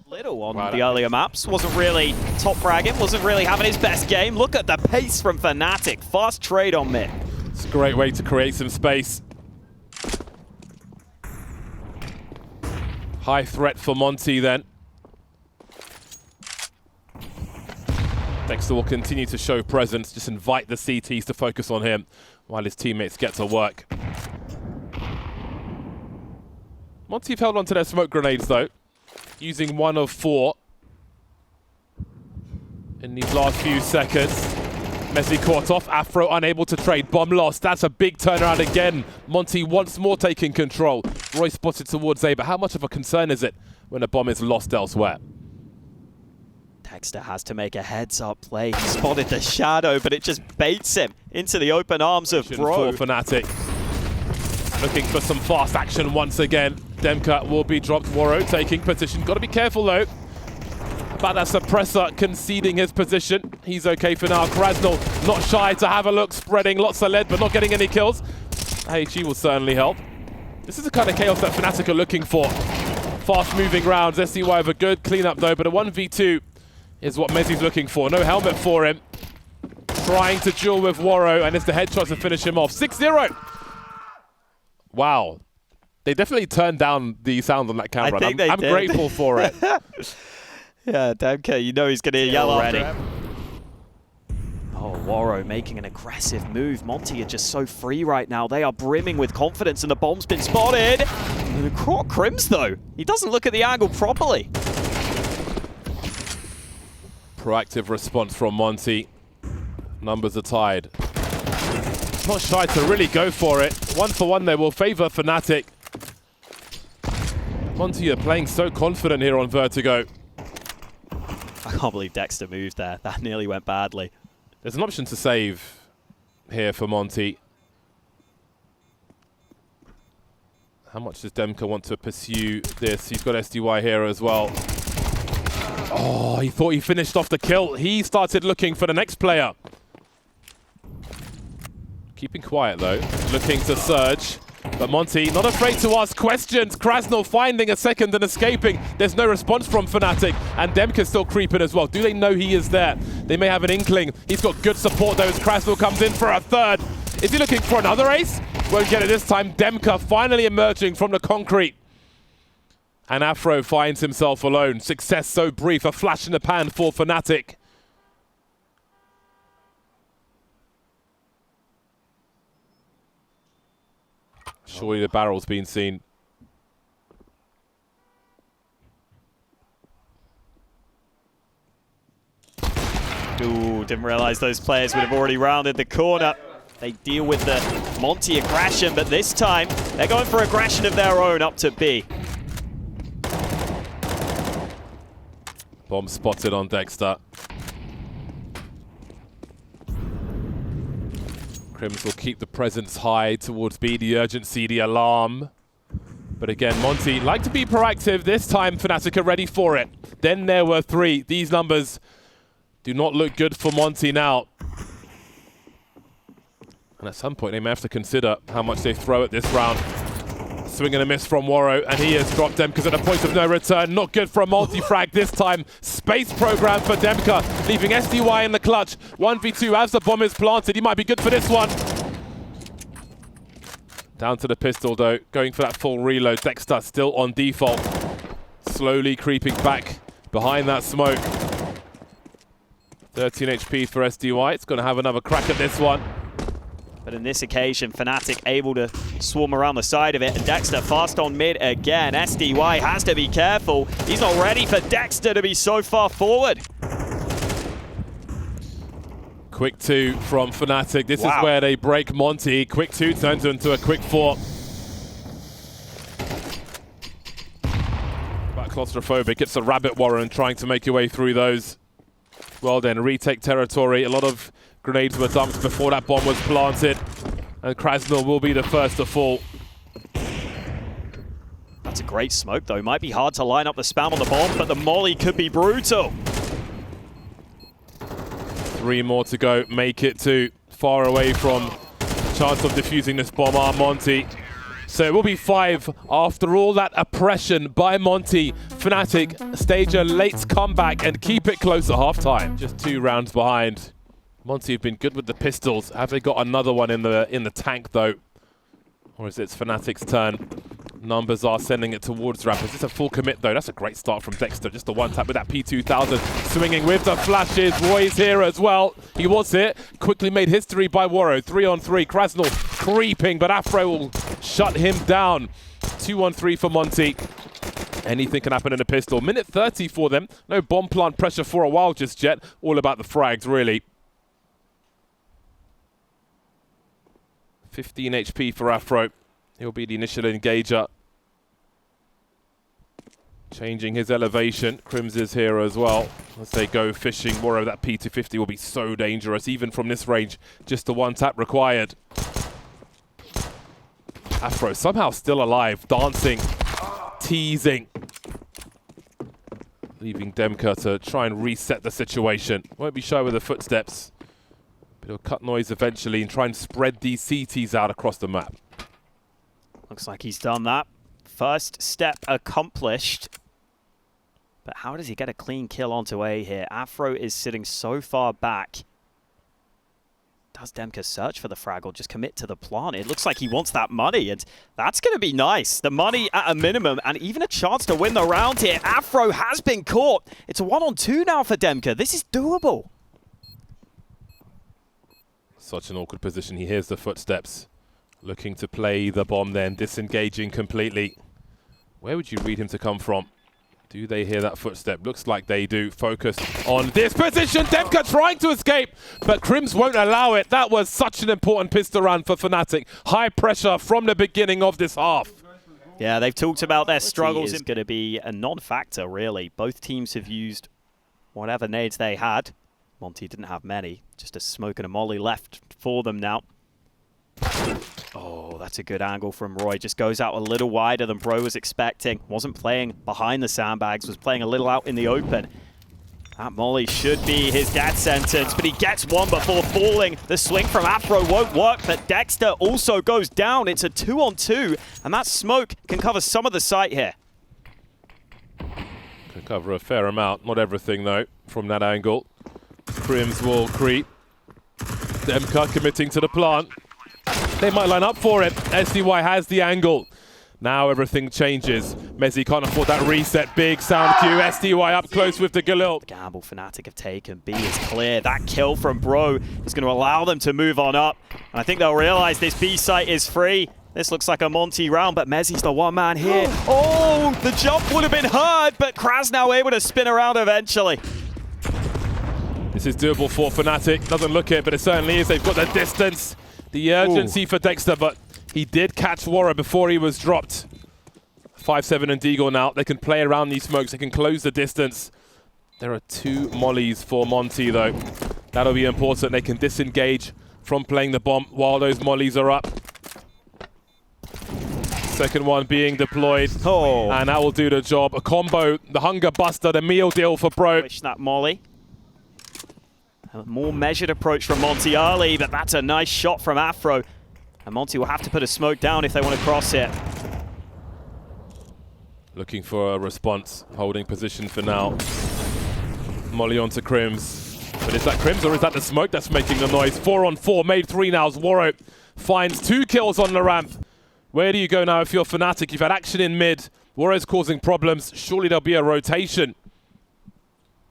Little on the earlier maps. Wasn't really top fragging. Wasn't really having his best game. Look at the pace from Fnatic. Fast trade on mid. It's a great way to create some space. High threat for Monte then. Dexter will continue to show presence. Just invite the CTs to focus on him while his teammates get to work. Monte have held onto their smoke grenades though, using 1 of 4 in these last few seconds. Messi caught off, Afro unable to trade, bomb lost. That's a big turnaround again. Monte once more taking control. Roy spotted towards A, but how much of a concern is it when a bomb is lost elsewhere? Dexter has to make a heads-up play. He spotted the shadow, but it just baits him into the open arms of Bro. For Fnatic. Looking for some fast action once again. Demka will be dropped. Waro taking position. Got to be careful though about that suppressor conceding his position. He's okay for now. Krasnal not shy to have a look, spreading lots of lead but not getting any kills. HE will certainly help. This is the kind of chaos that Fnatic are looking for. Fast moving rounds. SCY have a good cleanup though, but a 1v2 is what Messi's looking for. No helmet for him. Trying to duel with Waro, and it's the headshot to finish him off. 6-0. Wow. They definitely turned down the sound on that camera. I'm grateful for it. Yeah, Demka, you know he's going to yell already. Oh, Waro making an aggressive move. Monte are just so free right now. They are brimming with confidence, and the bomb's been spotted. Caught Crims, though. He doesn't look at the angle properly. Proactive response from Monte. Numbers are tied. Not shy to really go for it. 1 for 1 there will favor Fnatic. Monte are playing so confident here on Vertigo. I can't believe Dexter moved there. That nearly went badly. There's an option to save here for Monte. How much does Demka want to pursue this? He's got SDY here as well. Oh, he thought he finished off the kill. He started looking for the next player. Keeping quiet though, looking to surge. But Monte, not afraid to ask questions. Krasnal finding a second and escaping. There's no response from Fnatic. And Demka's still creeping as well. Do they know he is there? They may have an inkling. He's got good support though as Krasnal comes in for a third. Is he looking for another ace? Won't get it this time. Demka finally emerging from the concrete. And Afro finds himself alone. Success so brief. A flash in the pan for Fnatic. Surely the barrel's been seen. Ooh, didn't realize those players would have already rounded the corner. They deal with the Monte aggression, but this time they're going for aggression of their own up to B. Bomb spotted on Dexter. Crims will keep the presence high towards B, the urgency, the alarm. But again, Monte like to be proactive. This time, Fnatic are ready for it. Then there were 3. These numbers do not look good for Monte now. And at some point, they may have to consider how much they throw at this round. Swing and a miss from Waro, and he has dropped Demka's at a point of no return. Not good for a multi-frag this time. Space program for Demka, leaving SDY in the clutch. 1v2 as the bomb is planted. He might be good for this one. Down to the pistol though, going for that full reload. Dexter still on default. Slowly creeping back behind that smoke. 13 HP for SDY. It's going to have another crack at this one. But in this occasion, Fnatic able to swarm around the side of it, and Dexter fast on mid again. SDY has to be careful. He's not ready for Dexter to be so far forward. Quick 2 from Fnatic. This is where they break Monte. Quick 2 turns into a quick 4. Back claustrophobic. It's a rabbit warren trying to make your way through those. Well then, retake territory. A lot of grenades were dumped before that bomb was planted. And Krasnal will be the first to fall. That's a great smoke though. Might be hard to line up the spam on the bomb, but the molly could be brutal. 3 more to go. Make it 2. Far away from chance of defusing this bomb are Monte. So it will be 5 after all that oppression by Monte. Fnatic stage a late comeback and keep it close at halftime. Just 2 rounds behind. Monte have been good with the pistols. Have they got another one in the tank though? Or is it Fnatic's turn? Numbers are sending it towards Raptors. It's a full commit though. That's a great start from Dexter. Just the one tap with that P2000. Swinging with the flashes. Roy's here as well. He was here. Quickly made history by Waro. 3-on-3. Krasnal creeping, but Afro will shut him down. 2-on-3 for Monte. Anything can happen in a pistol. Minute 30 for them. No bomb plant pressure for a while just yet. All about the frags really. 15 HP for Afro. He'll be the initial engager. Changing his elevation. Crims is here as well. As they go fishing, Waro, that P250 will be so dangerous, even from this range. Just the one tap required. Afro somehow still alive, dancing, teasing. Leaving Demka to try and reset the situation. Won't be shy with the footsteps. But he'll cut noise eventually and try and spread these CTs out across the map. Looks like he's done that. First step accomplished. But how does he get a clean kill onto A here? Afro is sitting so far back. Does Demka search for the frag or just commit to the plant? It looks like he wants that money, and that's going to be nice. The money at a minimum, and even a chance to win the round here. Afro has been caught. It's a 1-on-2 now for Demka. This is doable. Such an awkward position. He hears the footsteps. Looking to play the bomb then, disengaging completely. Where would you read him to come from? Do they hear that footstep? Looks like they do. Focus on this position. Demka trying to escape, but Crims won't allow it. That was such an important pistol round for Fnatic. High pressure from the beginning of this half. Yeah, they've talked about their struggles. It's going to be a non-factor, really. Both teams have used whatever nades they had. Monte didn't have many. Just a smoke and a molly left for them now. Oh, that's a good angle from Roy. Just goes out a little wider than Bro was expecting. Wasn't playing behind the sandbags, was playing a little out in the open. That molly should be his death sentence, but he gets one before falling. The swing from Afro won't work, but Dexter also goes down. It's a 2-on-2, and that smoke can cover some of the site here. Can cover a fair amount, not everything though, from that angle. Crims will creep. Demka committing to the plant. They might line up for it. SDY has the angle. Now everything changes. Mezzi can't afford that reset. Big sound cue. SDY up close with the Galil. The gamble Fnatic have taken. B is clear. That kill from Bro is going to allow them to move on up. And I think they'll realize this B site is free. This looks like a Monte round, but Mezzi's the one man here. Oh, the jump would have been heard, but Kraz now able to spin around eventually. This is doable for Fnatic. Doesn't look it, but it certainly is. They've got the distance, the urgency for Dexter, but he did catch Warra before he was dropped. 5-7 and Deagle now. They can play around these smokes. They can close the distance. There are 2 mollies for Monte, though. That'll be important. They can disengage from playing the bomb while those mollies are up. Second one being deployed. Oh. And that will do the job. A combo, the hunger buster, the meal deal for Bro. Wish that molly. A more measured approach from Monte early, but that's a nice shot from Afro. And Monte will have to put a smoke down if they want to cross it. Looking for a response, holding position for now. Molly onto Crims. But is that Crims or is that the smoke that's making the noise? 4-on-4, made 3 now. Warro finds 2 kills on the ramp. Where do you go now if you're Fnatic? You've had action in mid. Warro's causing problems. Surely there'll be a rotation.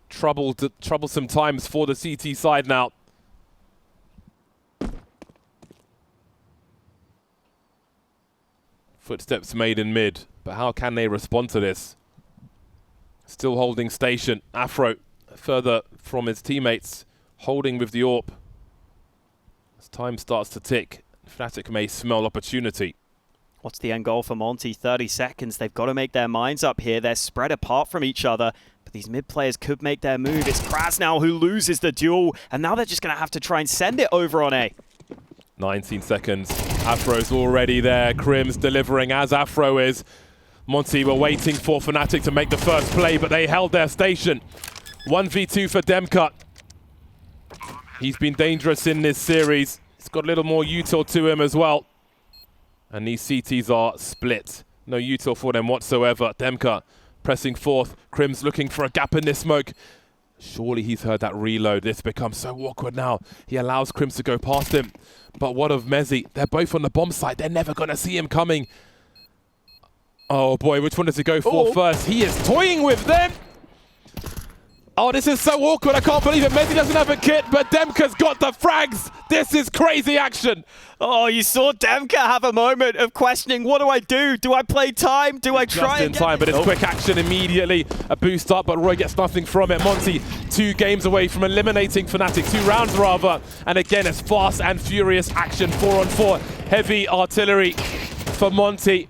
Troublesome times for the CT side now. Footsteps made in mid, but how can they respond to this? Still holding station. Afro further from his teammates, holding with the AWP. As time starts to tick, Fnatic may smell opportunity. What's the end goal for Monte? 30 seconds. They've got to make their minds up here. They're spread apart from each other, but these mid players could make their move. It's Kraz now who loses the duel, and now they're just going to have to try and send it over on A. 19 seconds. Afro's already there. Crims delivering as Afro is. Monte were waiting for Fnatic to make the first play, but they held their station. 1v2 for Demka. He's been dangerous in this series. He's got a little more util to him as well. And these CTs are split. No util for them whatsoever. Demka pressing forth. Crims looking for a gap in this smoke. Surely he's heard that reload. This becomes so awkward now. He allows Crims to go past him. But what of Mezzi? They're both on the bomb site. They're never going to see him coming. Oh boy, which one does he go for first? He is toying with them. Oh, this is so awkward. I can't believe it. Mezzi doesn't have a kit, but Demka's got the frags. This is crazy action. Oh, you saw Demka have a moment of questioning, what do I do? Do I play time? Do I try Just in time, but it's quick action immediately. A boost up, but Roy gets nothing from it. Monte, 2 games away from eliminating Fnatic. 2 rounds rather. And again, it's fast and furious action. 4-on-4. Heavy artillery for Monte.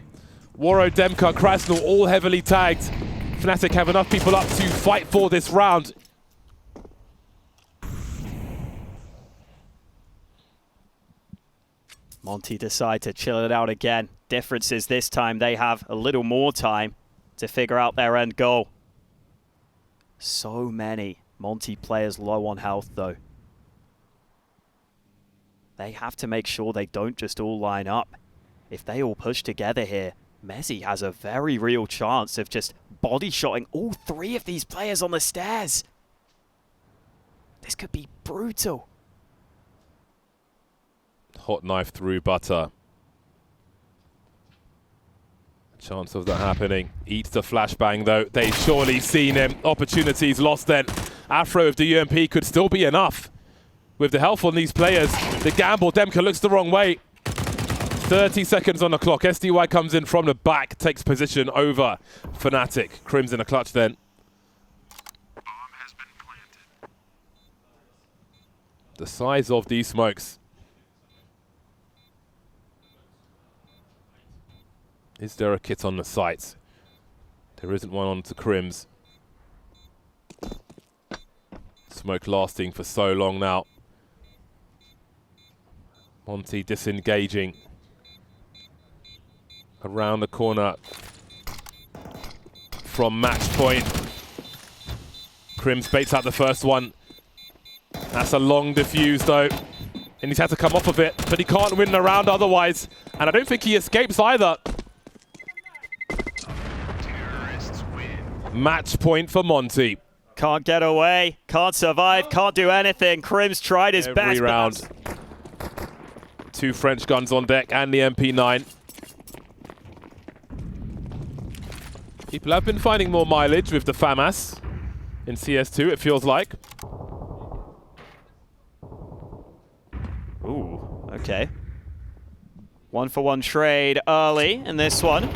Warro, Demka, Krasnal, all heavily tagged. Fnatic have enough people up to fight for this round. Monte decide to chill it out again. Difference is this time they have a little more time to figure out their end goal. So many Monte players low on health though. They have to make sure they don't just all line up. If they all push together here, Mezzi has a very real chance of just body-shotting all 3 of these players on the stairs. This could be brutal. Hot knife through butter. Chance of that happening. Eats the flashbang though. They've surely seen him. Opportunities lost then. Afro of the UMP could still be enough. With the health on these players, the gamble, Demka looks the wrong way. 30 seconds on the clock. SDY comes in from the back, takes position over Fnatic. Crims in a clutch then. Bomb has been planted. The size of these smokes. Is there a kit on the site? There isn't one on to Crims. Smoke lasting for so long now. Monte disengaging. Around the corner from match point. Crims baits out the first one. That's a long diffuse though. And he's had to come off of it, but he can't win the round otherwise. And I don't think he escapes either. Terrorists win. Match point for Monte. Can't get away, can't survive, can't do anything. Crims tried his best. Every round. 2 French guns on deck and the MP9. People have been finding more mileage with the FAMAS in CS2, it feels like. Ooh, okay. 1-for-1 trade early in this one.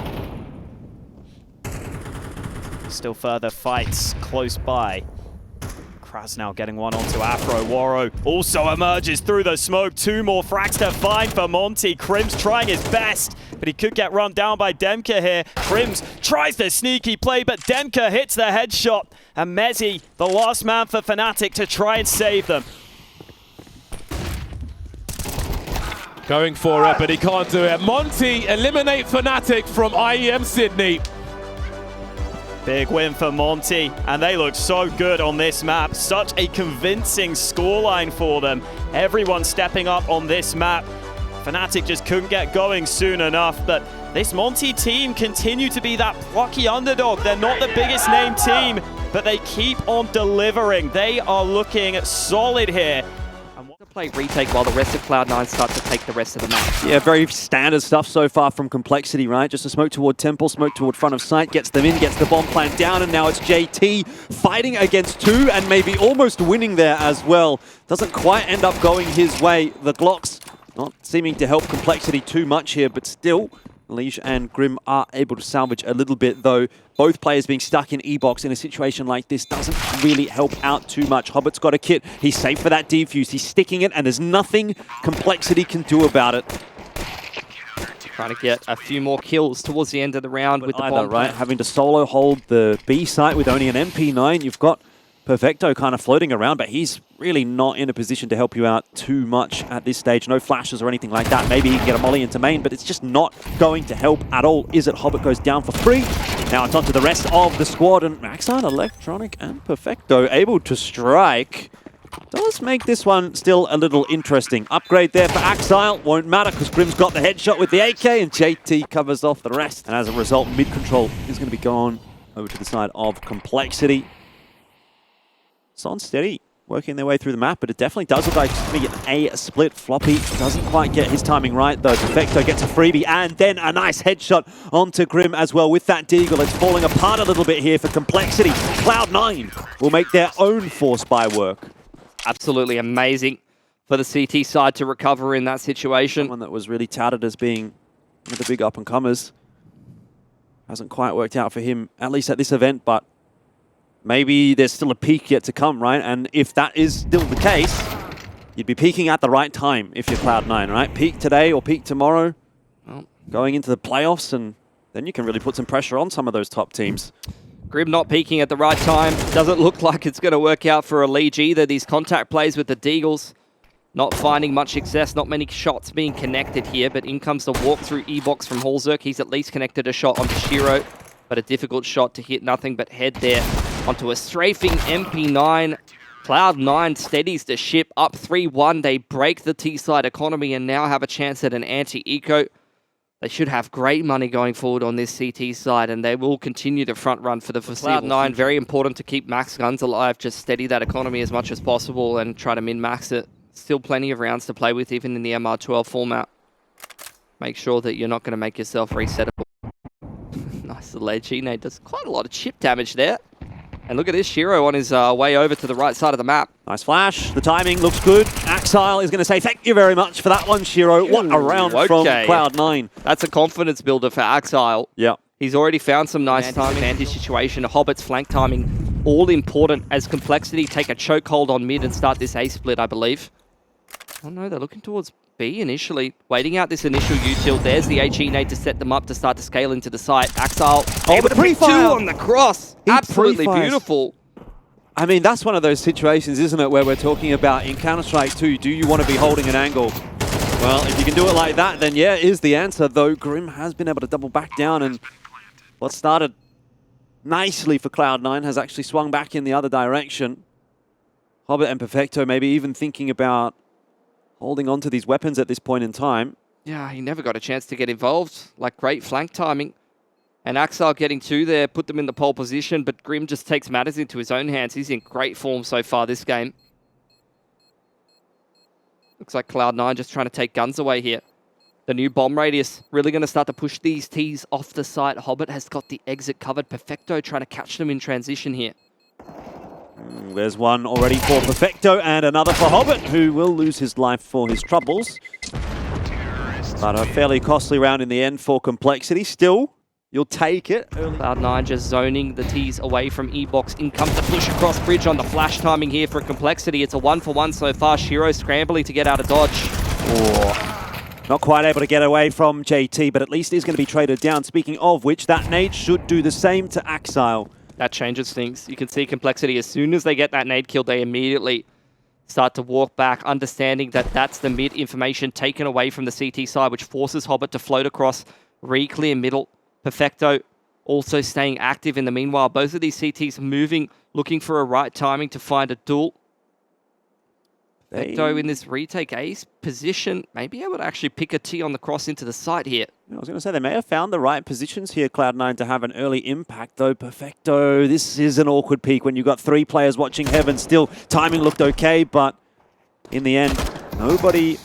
Still further fights close by. Kraz now getting one onto Afro. Waro also emerges through the smoke. 2 more frags to find for Monte. Crims trying his best, but he could get run down by Demka here. Crims tries the sneaky play, but Demka hits the headshot. And Mezi, the last man for Fnatic to try and save them. Going for it, but he can't do it. Monte eliminate Fnatic from IEM Sydney. Big win for Monte, and they look so good on this map. Such a convincing scoreline for them. Everyone stepping up on this map. Fnatic just couldn't get going soon enough, but this Monte team continue to be that plucky underdog. They're not the biggest name team, but they keep on delivering. They are looking solid here. Play retake while the rest of Cloud9 start to take the rest of the map. Yeah, very standard stuff so far from Complexity, right? Just a smoke toward Temple, smoke toward front of sight, gets them in, gets the bomb plant down, and now it's JT fighting against 2 and maybe almost winning there as well. Doesn't quite end up going his way. The Glocks not seeming to help Complexity too much here, but still, Liege and Grim are able to salvage a little bit, though. Both players being stuck in E-box in a situation like this doesn't really help out too much. Hobbit's got a kit. He's safe for that defuse. He's sticking it, and there's nothing Complexity can do about it. Trying to get a few more kills towards the end of the round with the bomb. Right? Having to solo hold the B site with only an MP9. You've got Perfecto kind of floating around, but he's really not in a position to help you out too much at this stage. No flashes or anything like that. Maybe he can get a molly into main, but it's just not going to help at all, is it? Hobbit goes down for free. Now it's on to the rest of the squad, and Maxine, Electronic, and Perfecto able to strike. Does make this one still a little interesting. Upgrade there for Axile. Won't matter because Grim's got the headshot with the AK, and JT covers off the rest. And as a result, mid-control is going to be gone over to the side of Complexity. It's on steady, working their way through the map, but it definitely does look like it's going to get a split. Floppy doesn't quite get his timing right, though. Perfecto gets a freebie, and then a nice headshot onto Grim as well with that deagle. It's falling apart a little bit here for Complexity. Cloud9 will make their own force by work. Absolutely amazing for the CT side to recover in that situation. One that was really touted as being one of the big up-and-comers. Hasn't quite worked out for him, at least at this event, but maybe there's still a peak yet to come, right? And if that is still the case, you'd be peaking at the right time if you're Cloud9, right? Peak today or peak tomorrow, going into the playoffs, and then you can really put some pressure on some of those top teams. Grim not peaking at the right time. Doesn't look like it's going to work out for a Liege either. These contact plays with the Deagles not finding much success. Not many shots being connected here, but in comes the walk through E-box from Holzerk. He's at least connected a shot onto Shiro, but a difficult shot to hit nothing but head there onto a strafing MP9. Cloud9 steadies the ship up 3-1. They break the T-side economy and now have a chance at an anti-eco. They should have great money going forward on this CT side, and they will continue the front run for the foreseeable. Cloud9, very important to keep max guns alive, just steady that economy as much as possible and try to min-max it. Still plenty of rounds to play with, even in the MR12 format. Make sure that you're not going to make yourself resettable. Nice little edge. Nate does quite a lot of chip damage there. And look at this, Shiro on his way over to the right side of the map. Nice flash. The timing looks good. Axile is going to say thank you very much for that one, Shiro. What a round from Cloud9. That's a confidence builder for Axile. Yeah. He's already found some nice timing. Advantage situation. Hobbit's flank timing, all important as Complexity take a chokehold on mid and start this A split, I believe. Oh no, they're looking towards B initially. Waiting out this initial util. There's the HE nade to set them up to start to scale into the site. Axile able to put 2 on the cross. Absolutely beautiful. I mean, that's one of those situations, isn't it, where we're talking about in Counter-Strike 2, do you want to be holding an angle? Well, if you can do it like that, then yeah, is the answer, though Grim has been able to double back down, and what started nicely for Cloud9, has actually swung back in the other direction. Hobbit and Perfecto maybe even thinking about holding on to these weapons at this point in time. Yeah, he never got a chance to get involved. Like, great flank timing. And Axel getting two there, put them in the pole position, but Grim just takes matters into his own hands. He's in great form so far this game. Looks like Cloud9 just trying to take guns away here. The new bomb radius really going to start to push these Ts off the site. Hobbit has got the exit covered. Perfecto trying to catch them in transition here. There's one already for Perfecto and another for Hobbit, who will lose his life for his troubles. But a fairly costly round in the end for Complexity. Still, you'll take it. Cloud9 just zoning the Ts away from E-Box. In comes the push across bridge on the flash timing here for Complexity. It's a 1-for-1 so far. Shiro scrambling to get out of dodge. Oh. Not quite able to get away from JT, but at least is going to be traded down. Speaking of which, that nade should do the same to Axile. That changes things. You can see Complexity, as soon as they get that nade kill, they immediately start to walk back, understanding that that's the mid information taken away from the CT side, which forces Hobbit to float across, re-clear middle. Perfecto also staying active in the meanwhile. Both of these CTs moving, looking for a right timing to find a duel. Perfecto in this retake ace position, may be able to actually pick a T on the cross into the site here. I was going to say, they may have found the right positions here, Cloud9, to have an early impact, though. Perfecto, this is an awkward peak when you've got three players watching Heaven. Still, timing looked okay, but in the end, nobody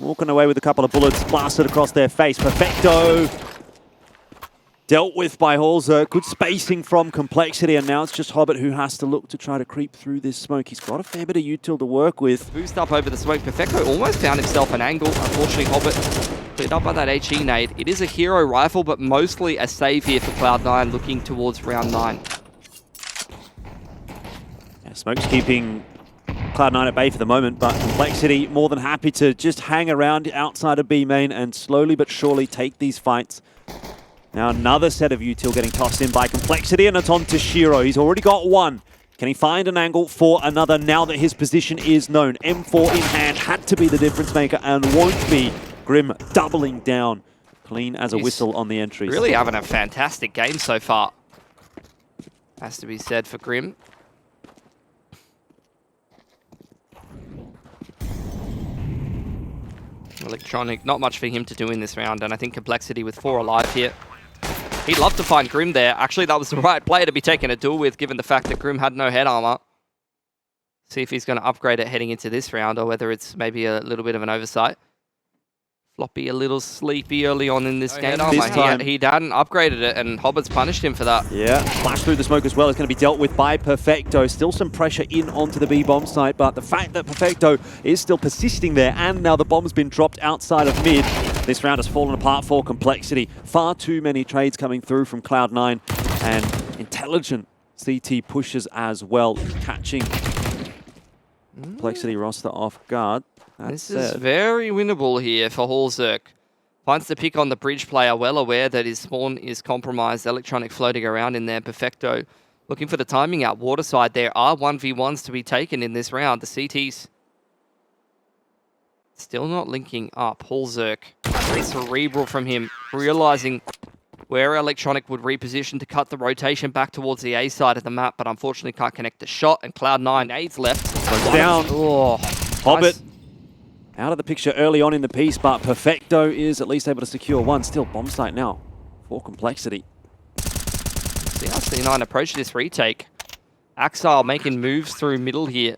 walking away with a couple of bullets blasted across their face. Perfecto dealt with by Halzer. Good spacing from Complexity, and now it's just Hobbit who has to look to try to creep through this smoke. He's got a fair bit of util to work with. Boost up over the smoke. Perfecto almost found himself an angle. Unfortunately, Hobbit cleared up by that HE nade. It is a hero rifle, but mostly a save here for Cloud9 looking towards round 9. Yeah, smoke's keeping Cloud9 at bay for the moment, but Complexity more than happy to just hang around outside of B main and slowly but surely take these fights. Now another set of util getting tossed in by Complexity, and it's on to Shiro. He's already got one. Can he find an angle for another now that his position is known? M4 in hand had to be the difference maker and won't be. Grim doubling down. Clean as a whistle on the entries. Really having a fantastic game so far. Has to be said for Grim. Electronic, not much for him to do in this round, and I think Complexity with 4 alive here. He'd love to find Grim there. Actually, that was the right player to be taking a duel with, given the fact that Grim had no head armor. See if he's going to upgrade it heading into this round, or whether it's maybe a little bit of an oversight. Floppy a little sleepy early on in this game. This time. He hadn't upgraded it, and Hobbit's punished him for that. Yeah, flash through the smoke as well is going to be dealt with by Perfecto. Still some pressure in onto the B-bomb site, but the fact that Perfecto is still persisting there, and now the bomb's been dropped outside of mid, this round has fallen apart for Complexity. Far too many trades coming through from Cloud9, and intelligent CT pushes as well, catching Complexity roster off guard. This is very winnable here for Halzerk. Finds the pick on the bridge player, well aware that his spawn is compromised. Electronic floating around in there. Perfecto looking for the timing out. Waterside, there are 1v1s to be taken in this round. The CTs still not linking up. Halzerk, very cerebral from him, realizing where Electronic would reposition to cut the rotation back towards the A side of the map, but unfortunately can't connect the shot, and Cloud9 aids left. Goes down. Oh, Hobbit nice. Out of the picture early on in the piece, but Perfecto is at least able to secure one. Still bomb site now for Complexity. See how C9 approach this retake. Axile making moves through middle here.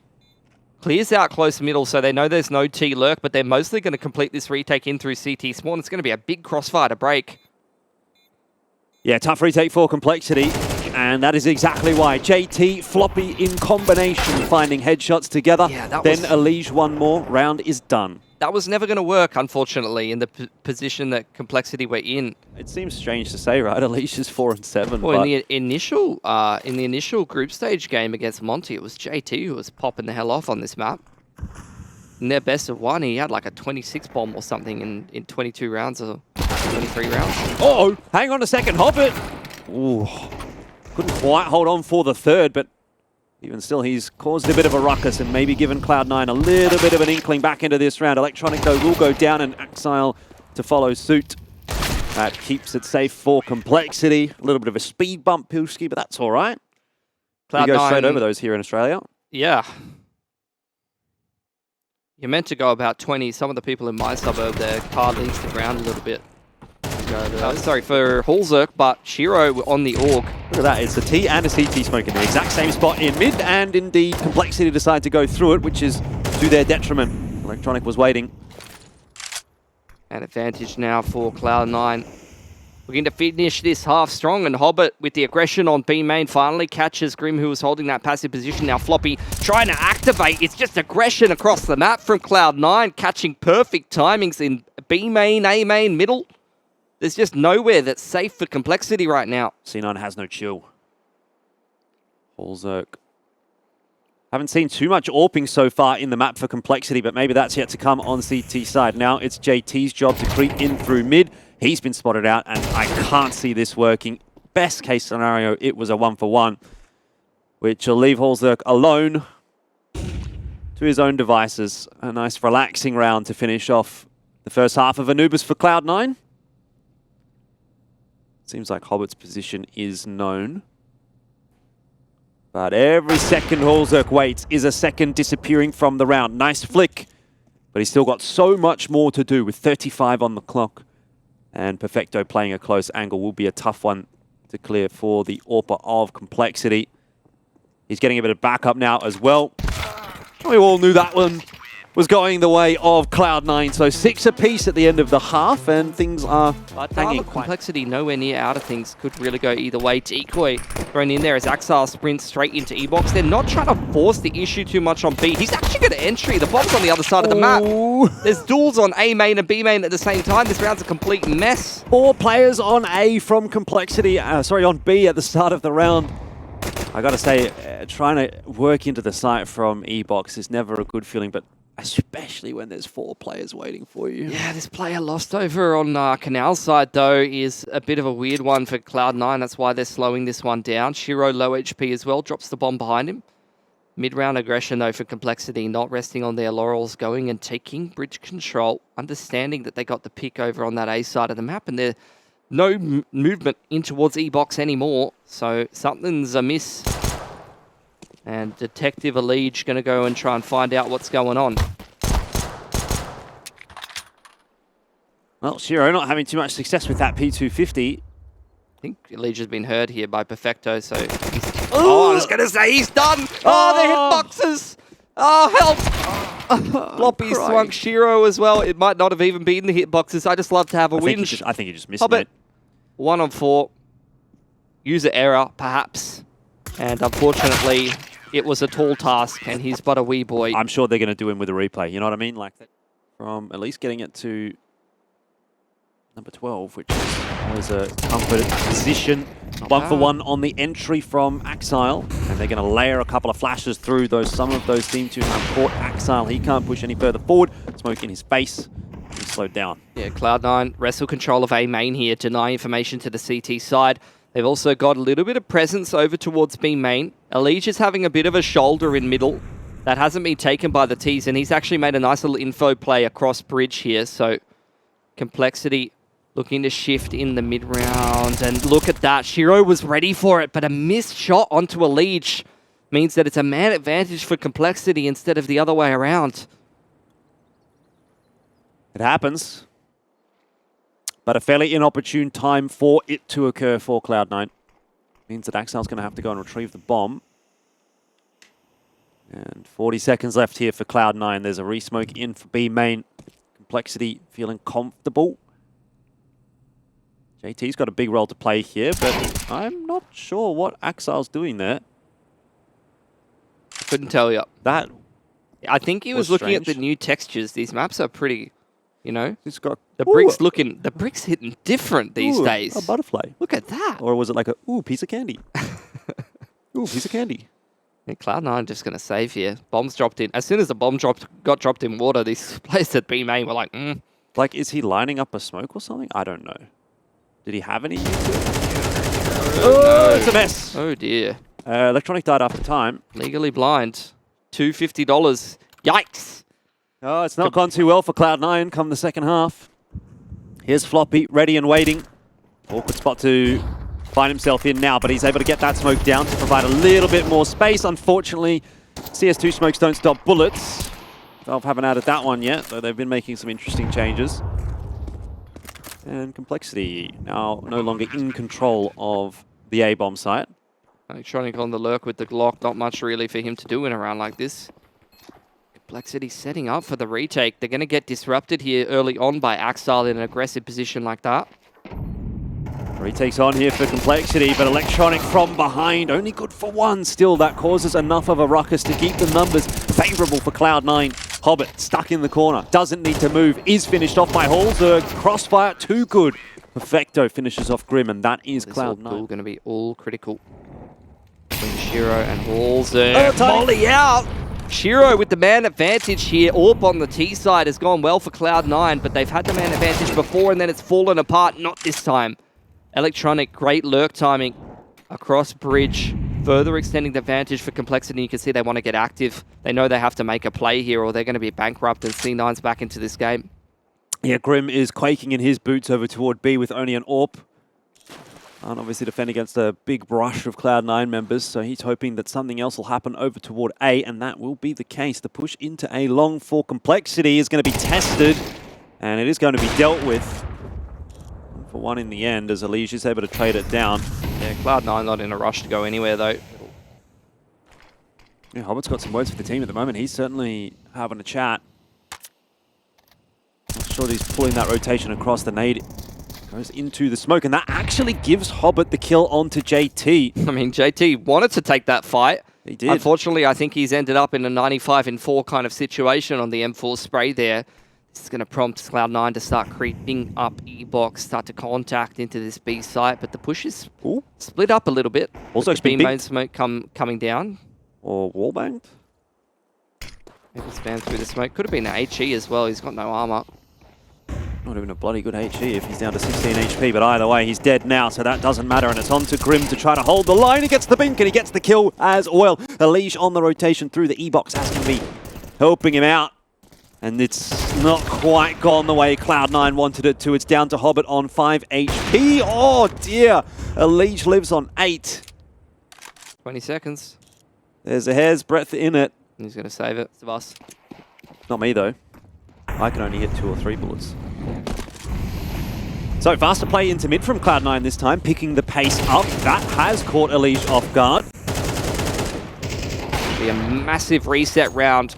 Clears out close middle, so they know there's no T lurk, but they're mostly going to complete this retake in through CT spawn. It's going to be a big crossfire to break. Yeah, tough retake for Complexity, and that is exactly why. JT, Floppy in combination, finding headshots together. Yeah, that then was... Elige one more, round is done. That was never going to work, unfortunately, in the position that Complexity were in. It seems strange to say, right? Elige is 4 and 7. Well, but in the initial group stage game against Monte, it was JT who was popping the hell off on this map. In their best of 1, he had like a 26 bomb or something in 22 rounds or 23 rounds. oh, hang on a second, Hobbit. Ooh, couldn't quite hold on for the third, but even still, he's caused a bit of a ruckus and maybe given Cloud9 a little bit of an inkling back into this round. Electronic, though, will go down, and Axile to follow suit. That keeps it safe for Complexity. A little bit of a speed bump, Pilski, but that's all right. We go straight over those here in Australia. Yeah. You're meant to go about 20. Some of the people in my suburb, their car leaves the ground a little bit. Sorry for Hulzerk, but Shiro on the org. Look at that. It's a T and a CT smoke in the exact same spot in mid, and indeed Complexity decide to go through it, which is to their detriment. Electronic was waiting. An advantage now for Cloud9. We're going to finish this half strong, and Hobbit with the aggression on B main finally catches Grim, who was holding that passive position. Now Floppy trying to activate. It's just aggression across the map from Cloud9, catching perfect timings in B main, A main, middle. There's just nowhere that's safe for Complexity right now. C9 has no chill. Hulzerk. Haven't seen too much AWPing so far in the map for Complexity, but maybe that's yet to come on CT side. Now it's JT's job to creep in through mid. He's been spotted out, and I can't see this working. Best case scenario, it was a 1-for-1, which will leave Hulzerk alone to his own devices. A nice relaxing round to finish off the first half of Anubis for Cloud9. Seems like Hobbit's position is known. But every second Hulzerk waits is a second disappearing from the round. Nice flick, but he's still got so much more to do with 35 on the clock. And Perfecto playing a close angle will be a tough one to clear for the AWPer of Complexity. He's getting a bit of backup now as well. We all knew that one was going the way of Cloud9. So 6 apiece at the end of the half, and things are hanging quite. Complexity nowhere near out of things. Could really go either way. Decoy thrown in there as Axar sprints straight into E-Box. They're not trying to force the issue too much on B. He's actually got an entry. The bomb's on the other side of the map. There's duels on A main and B main at the same time. This round's a complete mess. 4 players on A from Complexity. On B at the start of the round. I gotta say, trying to work into the site from E-Box is never a good feeling, but especially when there's 4 players waiting for you. Yeah, this player lost over on Canal side, though, is a bit of a weird one for Cloud9. That's why they're slowing this one down. Shiro, low HP as well, drops the bomb behind him. Mid-round aggression, though, for Complexity, not resting on their laurels, going and taking bridge control, understanding that they got the pick over on that A side of the map, and there's no movement in towards E-Box anymore, so something's amiss. And Detective Allige going to go and try and find out what's going on. Well, Shiro not having too much success with that P250. I think Allige has been heard here by Perfecto, so he's... Oh, I was going to say he's done! Oh, the hitboxes! Oh, help! Floppy swung Shiro as well. It might not have even been the hitboxes. I just love to have a win. I think you just missed Hobbit, it. 1 on 4. User error, perhaps. And unfortunately, it was a tall task, and he's but a wee boy. I'm sure they're going to do him with a replay. You know what I mean? Like that, from at least getting it to number 12, which was a comforted position. 1-for-1 on the entry from Axile, and they're going to layer a couple of flashes through those. Some of those seem to have caught Axile. He can't push any further forward. Smoke in his face. He's slowed down. Yeah, Cloud9 wrestle control of A main here, deny information to the CT side. They've also got a little bit of presence over towards B main. Allige is having a bit of a shoulder in middle. That hasn't been taken by the T's, and he's actually made a nice little info play across bridge here. So Complexity looking to shift in the mid-round. And look at that. Shiro was ready for it, but a missed shot onto Allige means that it's a man advantage for Complexity instead of the other way around. It happens. But a fairly inopportune time for it to occur for Cloud9. Means that Axile's going to have to go and retrieve the bomb. And 40 seconds left here for Cloud9. There's a re-smoke in for B main. Complexity feeling comfortable. JT's got a big role to play here, but I'm not sure what Axile's doing there. Couldn't tell you. That I think he was looking at the new textures. These maps are pretty, you know. It's got the bricks hitting different these days. A butterfly. Look at that. Or was it like a piece of candy? Piece of candy. And Cloud9 just going to save here. Bombs dropped in. As soon as the bomb got dropped in water, these players at B main were like, Like, is he lining up a smoke or something? I don't know. Did he have any use to it? Oh, no. It's a mess. Oh, dear. Electronic died after time. Legally blind. $250. Yikes. Oh, it's not gone too well for Cloud9 come the second half. Here's Floppy, ready and waiting. Awkward spot to find himself in now, but he's able to get that smoke down to provide a little bit more space. Unfortunately, CS2 smokes don't stop bullets. Valve haven't added that one yet, though they've been making some interesting changes. And Complexity now no longer in control of the A-bomb site. Electronic on the lurk with the Glock. Not much really for him to do in a round like this. Complexity setting up for the retake. They're going to get disrupted here early on by Axile in an aggressive position like that. Retake's on here for Complexity, but Electronic from behind, only good for one. Still, that causes enough of a ruckus to keep the numbers favourable for Cloud9. Hobbit stuck in the corner, doesn't need to move, is finished off by Halzerg. Crossfire, too good. Perfecto finishes off Grim, and that is Cloud9. All going to be all critical. Between Shiro and Halzerg. Molly out! Shiro with the man advantage here. Orb on the T side has gone well for Cloud9, but they've had the man advantage before and then it's fallen apart. Not this time. Electronic, great lurk timing across bridge, further extending the advantage for Complexity. You can see they want to get active. They know they have to make a play here or they're going to be bankrupt, and C9's back into this game. Yeah, Grim is quaking in his boots over toward B with only an AWP. And obviously defend against a big brush of Cloud9 members, so he's hoping that something else will happen over toward A, and that will be the case. The push into A long for Complexity is going to be tested, and it is going to be dealt with. For one in the end, as Elige is able to trade it down. Yeah, Cloud9 not in a rush to go anywhere, though. Yeah, Hobbit's got some words for the team at the moment. He's certainly having a chat. Not sure that he's pulling that rotation across the nade. Goes into the smoke, and that actually gives Hobbit the kill onto JT. I mean, JT wanted to take that fight. He did. Unfortunately, I think he's ended up in a 95-4 kind of situation on the M4 spray there. This is going to prompt Cloud9 to start creeping up E-box, start to contact into this B site, but the push is split up a little bit. Also, the B main smoke coming down. Or wallbanged? Maybe spam through the smoke. Could have been an HE as well. He's got no armor. Not even a bloody good HE if he's down to 16 HP, but either way, he's dead now, so that doesn't matter, and it's on to Grim to try to hold the line. He gets the bink, and he gets the kill as well. Elige on the rotation through the E-box, asking me, helping him out. And it's not quite gone the way Cloud9 wanted it to. It's down to Hobbit on 5 HP. Oh dear, Elige lives on 8. 20 seconds. There's a hair's breadth in it. He's going to save it. It's of us. Not me though. I can only hit 2 or 3 bullets. So faster play into mid from Cloud9 this time, picking the pace up. That has caught Elige off guard. Be a massive reset round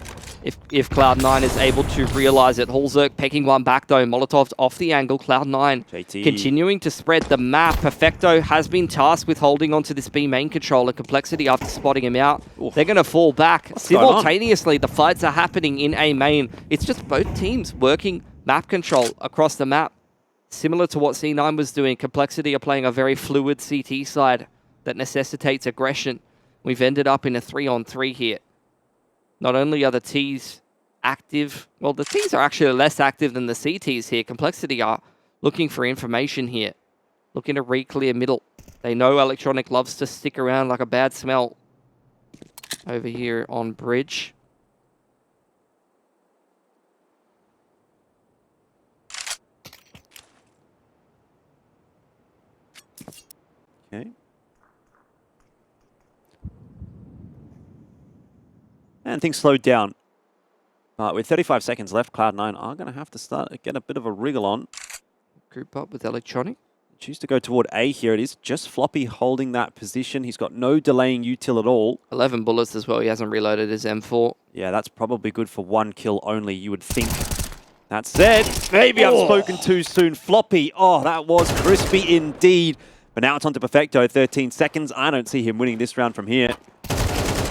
if Cloud9 is able to realize it. Halzerg pecking one back though. Molotov's off the angle. Cloud9 JT continuing to spread the map. Perfecto has been tasked with holding onto this B main controller. Complexity after spotting him out. Oof. They're going to fall back. What's going on? Simultaneously, the fights are happening in A main. It's just both teams working map control across the map. Similar to what C9 was doing, Complexity are playing a very fluid CT side that necessitates aggression. We've ended up in a 3-on-3 here. Not only are the Ts active, well, the Ts are actually less active than the CTs here. Complexity are looking for information here, looking to re-clear middle. They know Electronic loves to stick around like a bad smell over here on bridge. Okay. And things slowed down. With 35 seconds left, Cloud9 are going to have to get a bit of a wriggle on. Group up with Electronic. Choose to go toward A here. It is just Floppy holding that position. He's got no delaying util at all. 11 bullets as well. He hasn't reloaded his M4. Yeah, that's probably good for 1 kill only, you would think. That said, maybe I've spoken too soon. Floppy, oh, that was crispy indeed. But now it's on to Perfecto, 13 seconds. I don't see him winning this round from here.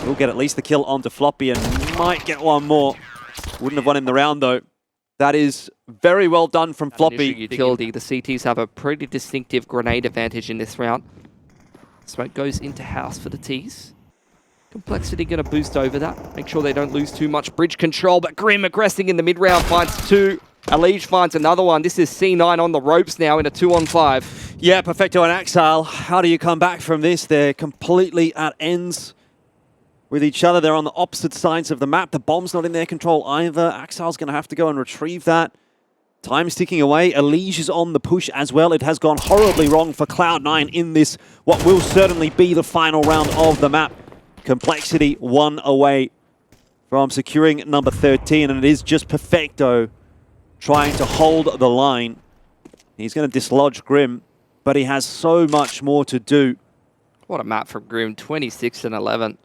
We'll get at least the kill onto Floppy and might get one more. Wouldn't have won him the round though. That is very well done from Floppy. Utility. The CTs have a pretty distinctive grenade advantage in this round. Smoke goes into house for the Ts. Complexity going to boost over that. Make sure they don't lose too much bridge control. But Grim aggressing in the mid-round finds 2. Elige finds another one. This is C9 on the ropes now in a 2-on-5. Yeah, Perfecto and Axile. How do you come back from this? They're completely at ends with each other. They're on the opposite sides of the map. The bomb's not in their control either. Axile's going to have to go and retrieve that. Time's ticking away. Elige is on the push as well. It has gone horribly wrong for Cloud9 in this, what will certainly be the final round of the map. Complexity 1 away from securing number 13, and it is just Perfecto trying to hold the line. He's going to dislodge Grim, but he has so much more to do. What a map from Grim, 26 and 11.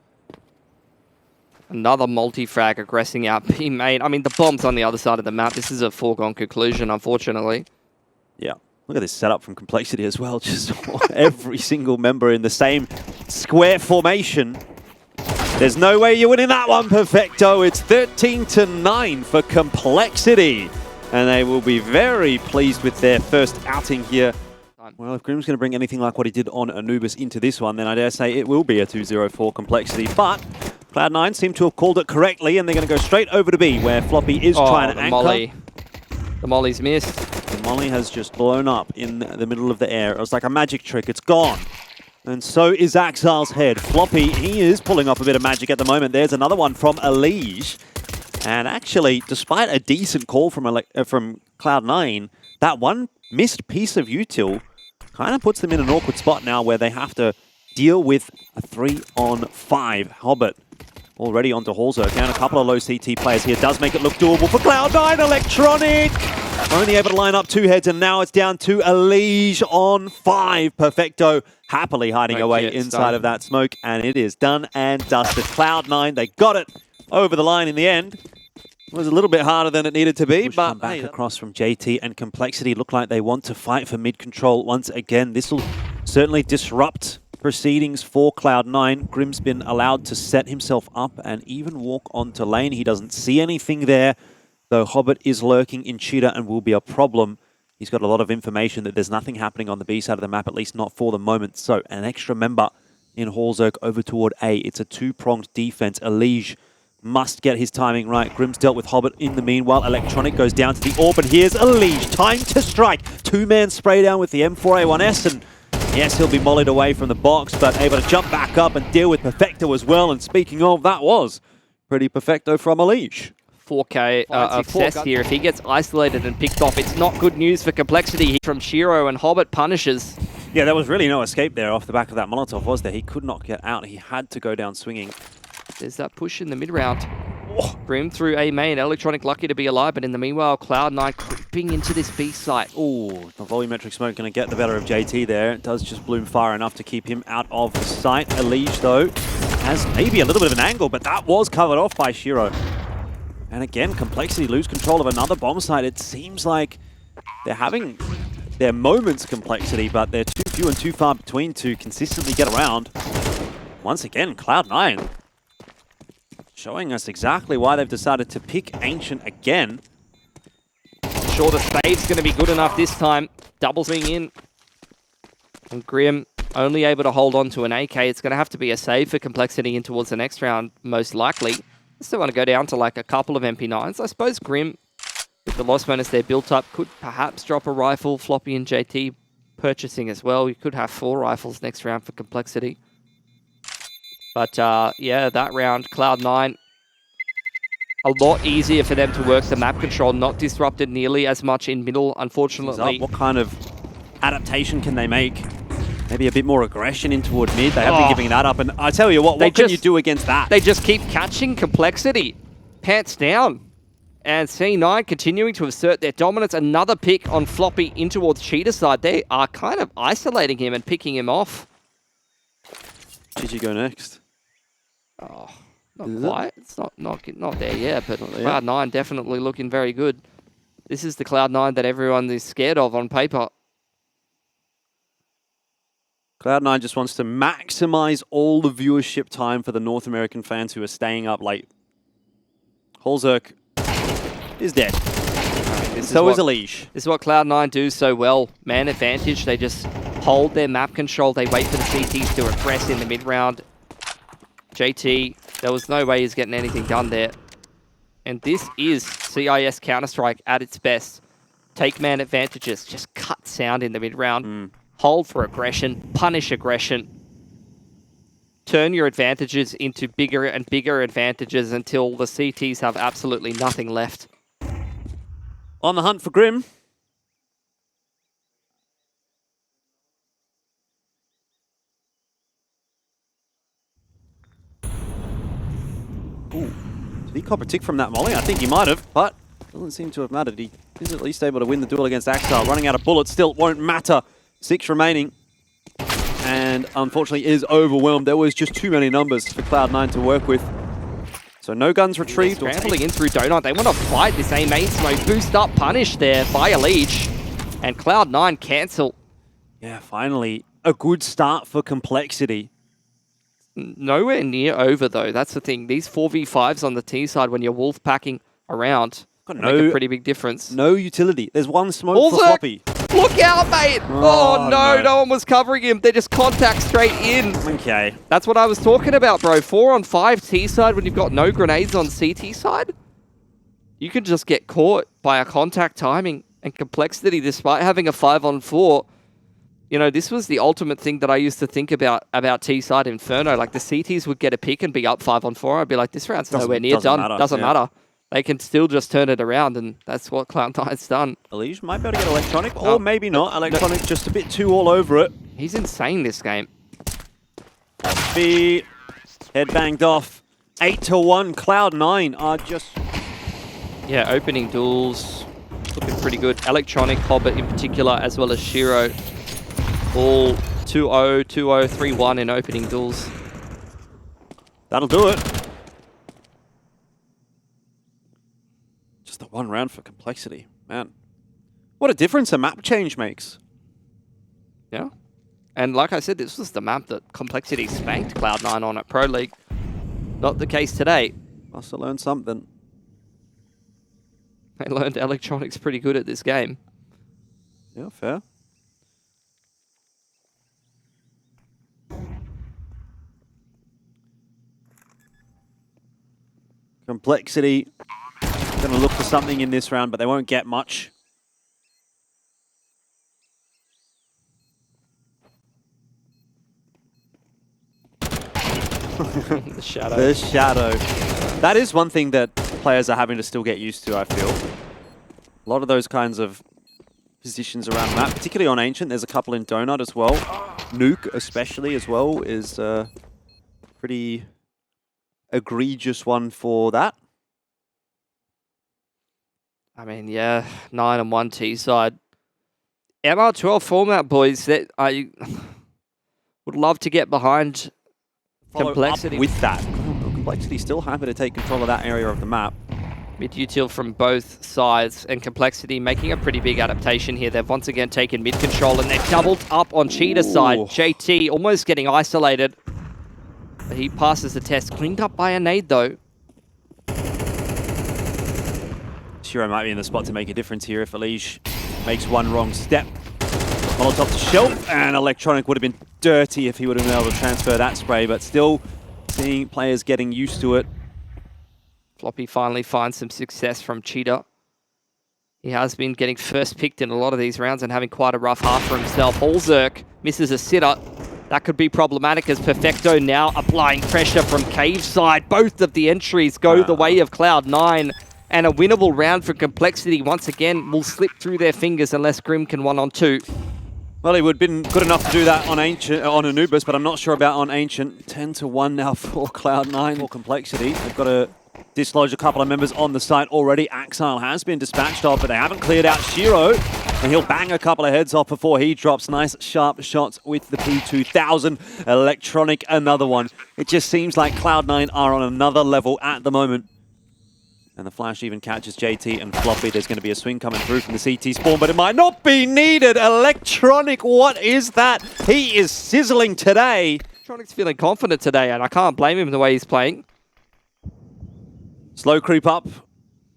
Another multi-frag aggressing out B main. I mean, the bomb's on the other side of the map. This is a foregone conclusion, unfortunately. Yeah, look at this setup from Complexity as well. Just every single member in the same square formation. There's no way you're winning that one, Perfecto. It's 13-9 for Complexity. And they will be very pleased with their first outing here. Well, if Grim's going to bring anything like what he did on Anubis into this one, then I dare say it will be a 2-0 for Complexity. But Cloud9 seem to have called it correctly, and they're going to go straight over to B, where Floppy is trying to anchor. Molly. The Molly's missed. The Molly has just blown up in the middle of the air. It was like a magic trick. It's gone. And so is Axal's head. Floppy, he is pulling off a bit of magic at the moment. There's another one from Elige. And actually, despite a decent call from Cloud9, that one missed piece of util kind of puts them in an awkward spot now where they have to deal with a 3-on-5. Hobbit already onto Halzerk, and a couple of low CT players here. Does make it look doable for Cloud9. Electronic only able to line up 2 heads, and now it's down to Elige on 5. Perfecto happily hiding away inside of that smoke, and it is done and dusted. Cloud9, they got it over the line in the end. It was a little bit harder than it needed to be, but back across from JT, and Complexity look like they want to fight for mid control once again. This will certainly disrupt proceedings for Cloud9. Grim's been allowed to set himself up and even walk onto lane. He doesn't see anything there, though Hobbit is lurking in Cheetah and will be a problem. He's got a lot of information that there's nothing happening on the B side of the map, at least not for the moment. So an extra member in Halzerk over toward A. It's a two-pronged defense. Elige must get his timing right. Grim's dealt with Hobbit in the meanwhile. Electronic goes down to the orb, and here's Elige. Time to strike. Two-man spray down with the M4A1S, and yes, he'll be mollied away from the box, but able to jump back up and deal with Perfecto as well. And speaking of, that was pretty Perfecto from Elige. 4K of success here. If he gets isolated and picked off, it's not good news for Complexity from Shiro, and Hobbit punishes. Yeah, there was really no escape there off the back of that Molotov, was there? He could not get out. He had to go down swinging. There's that push in the mid-round. Grim through A main. Electronic lucky to be alive, but in the meanwhile, Cloud9 creeping into this B site. Oh, the volumetric smoke going to get the better of JT there. It does just bloom far enough to keep him out of the sight. Elige, though, has maybe a little bit of an angle, but that was covered off by Shiro. And again, Complexity lose control of another bomb site. It seems like they're having their moments, Complexity, but they're too few and too far between to consistently get around. Once again, Cloud9 showing us exactly why they've decided to pick Ancient again. Sure, the save's going to be good enough this time. Double swing in. And Grim only able to hold on to an AK. It's going to have to be a save for Complexity in towards the next round, most likely. I still want to go down to like a couple of MP9s. I suppose Grim, with the loss bonus they're built up, could perhaps drop a rifle. Floppy and JT purchasing as well. You could have 4 rifles next round for Complexity. But yeah, that round, Cloud9, a lot easier for them to work the map control, not disrupted nearly as much in middle, unfortunately. What kind of adaptation can they make? Maybe a bit more aggression in toward mid. They have been giving that up, and I tell you what can you do against that? They just keep catching Complexity. Pants down. And C9 continuing to assert their dominance. Another pick on Floppy in towards Cheetah side. They are kind of isolating him and picking him off. Did you go next? Oh, not quite. It's not there yet, but Cloud9 definitely looking very good. This is the Cloud9 that everyone is scared of on paper. Cloud9 just wants to maximize all the viewership time for the North American fans who are staying up late. Halzerk is dead. So is Elige. This is what Cloud9 do so well. Man advantage. They just hold their map control. They wait for the CTs to aggress in the mid-round. JT, there was no way he's getting anything done there. And this is CIS Counter-Strike at its best. Take man advantages. Just cut sound in the mid-round. Hold for aggression. Punish aggression. Turn your advantages into bigger and bigger advantages until the CTs have absolutely nothing left. On the hunt for Grim. Ooh. Did he cop a tick from that molly? I think he might have, but doesn't seem to have mattered. He is at least able to win the duel against Axar. Running out of bullets still won't matter. 6 remaining. And unfortunately is overwhelmed. There was just too many numbers for Cloud9 to work with. So no guns retrieved. Scrambling in through Donut. They want to fight this A main smoke. Boost up, punish there by a leech. And Cloud9 cancel. Yeah, finally a good start for Complexity. Nowhere near over though. That's the thing. These 4v5s on the T side when you're wolf packing around make a pretty big difference. No utility. There's one smoke for Floppy. Look out, mate! Oh, no one was covering him. They just contact straight in. Okay. That's what I was talking about, bro. 4-on-5 T side when you've got no grenades on CT side. You can just get caught by a contact timing and Complexity despite having a 5-on-4. You know, this was the ultimate thing that I used to think about T side Inferno. Like the CTs would get a pick and be up 5-on-4. I'd be like, this round's nowhere near done. Doesn't matter. They can still just turn it around, and that's what Cloud9's done. Elige might be able to get Electronic, or maybe not. Electronic just a bit too all over it. He's insane this game. Be head banged off. 8-1. Cloud9 are just... Yeah, opening duels looking pretty good. Electronic, Hobbit in particular, as well as Shiro. All 2-0, 2-0, 3-1 in opening duels. That'll do it. Just the one round for Complexity. Man, what a difference a map change makes. Yeah. And like I said, this was the map that Complexity spanked Cloud9 on at Pro League. Not the case today. Must have learned something. They learned Electronic's pretty good at this game. Yeah, fair. Complexity going to look for something in this round, but they won't get much. The shadow. The shadow. That is one thing that players are having to still get used to, I feel. A lot of those kinds of positions around the map, particularly on Ancient. There's a couple in Donut as well. Nuke especially as well is a pretty egregious one for that. I mean, yeah, 9-1 T side. MR12 format, boys, that I would love to get behind. Complexity. Up with that. Complexity still happy to take control of that area of the map. Mid-util from both sides, and Complexity making a pretty big adaptation here. They've once again taken mid-control, and they're doubled up on Cheetah's side. JT almost getting isolated. But he passes the test. Cleaned up by a nade, though. Shiro might be in the spot to make a difference here if Elige makes one wrong step. Molotov to shelf, and Electronic would have been dirty if he would have been able to transfer that spray, but still seeing players getting used to it. Floppy finally finds some success from Cheetah. He has been getting first picked in a lot of these rounds and having quite a rough half for himself. Allzerk misses a sitter. That could be problematic as Perfecto now applying pressure from Cave side. Both of the entries go the way of Cloud9. And a winnable round for Complexity once again will slip through their fingers unless Grim can 1-on-2. Well, he would have been good enough to do that on Ancient, on Anubis, but I'm not sure about on Ancient. 10-1 now for Cloud9 for Complexity. They've got to dislodge a couple of members on the site already. Axile has been dispatched off, but they haven't cleared out Shiro. And he'll bang a couple of heads off before he drops. Nice, sharp shots with the P2000. Electronic, another one. It just seems like Cloud9 are on another level at the moment. And the flash even catches JT and Floppy. There's going to be a swing coming through from the CT spawn, but it might not be needed. Electronic, what is that? He is sizzling today. Electronic's feeling confident today, and I can't blame him the way he's playing. Slow creep up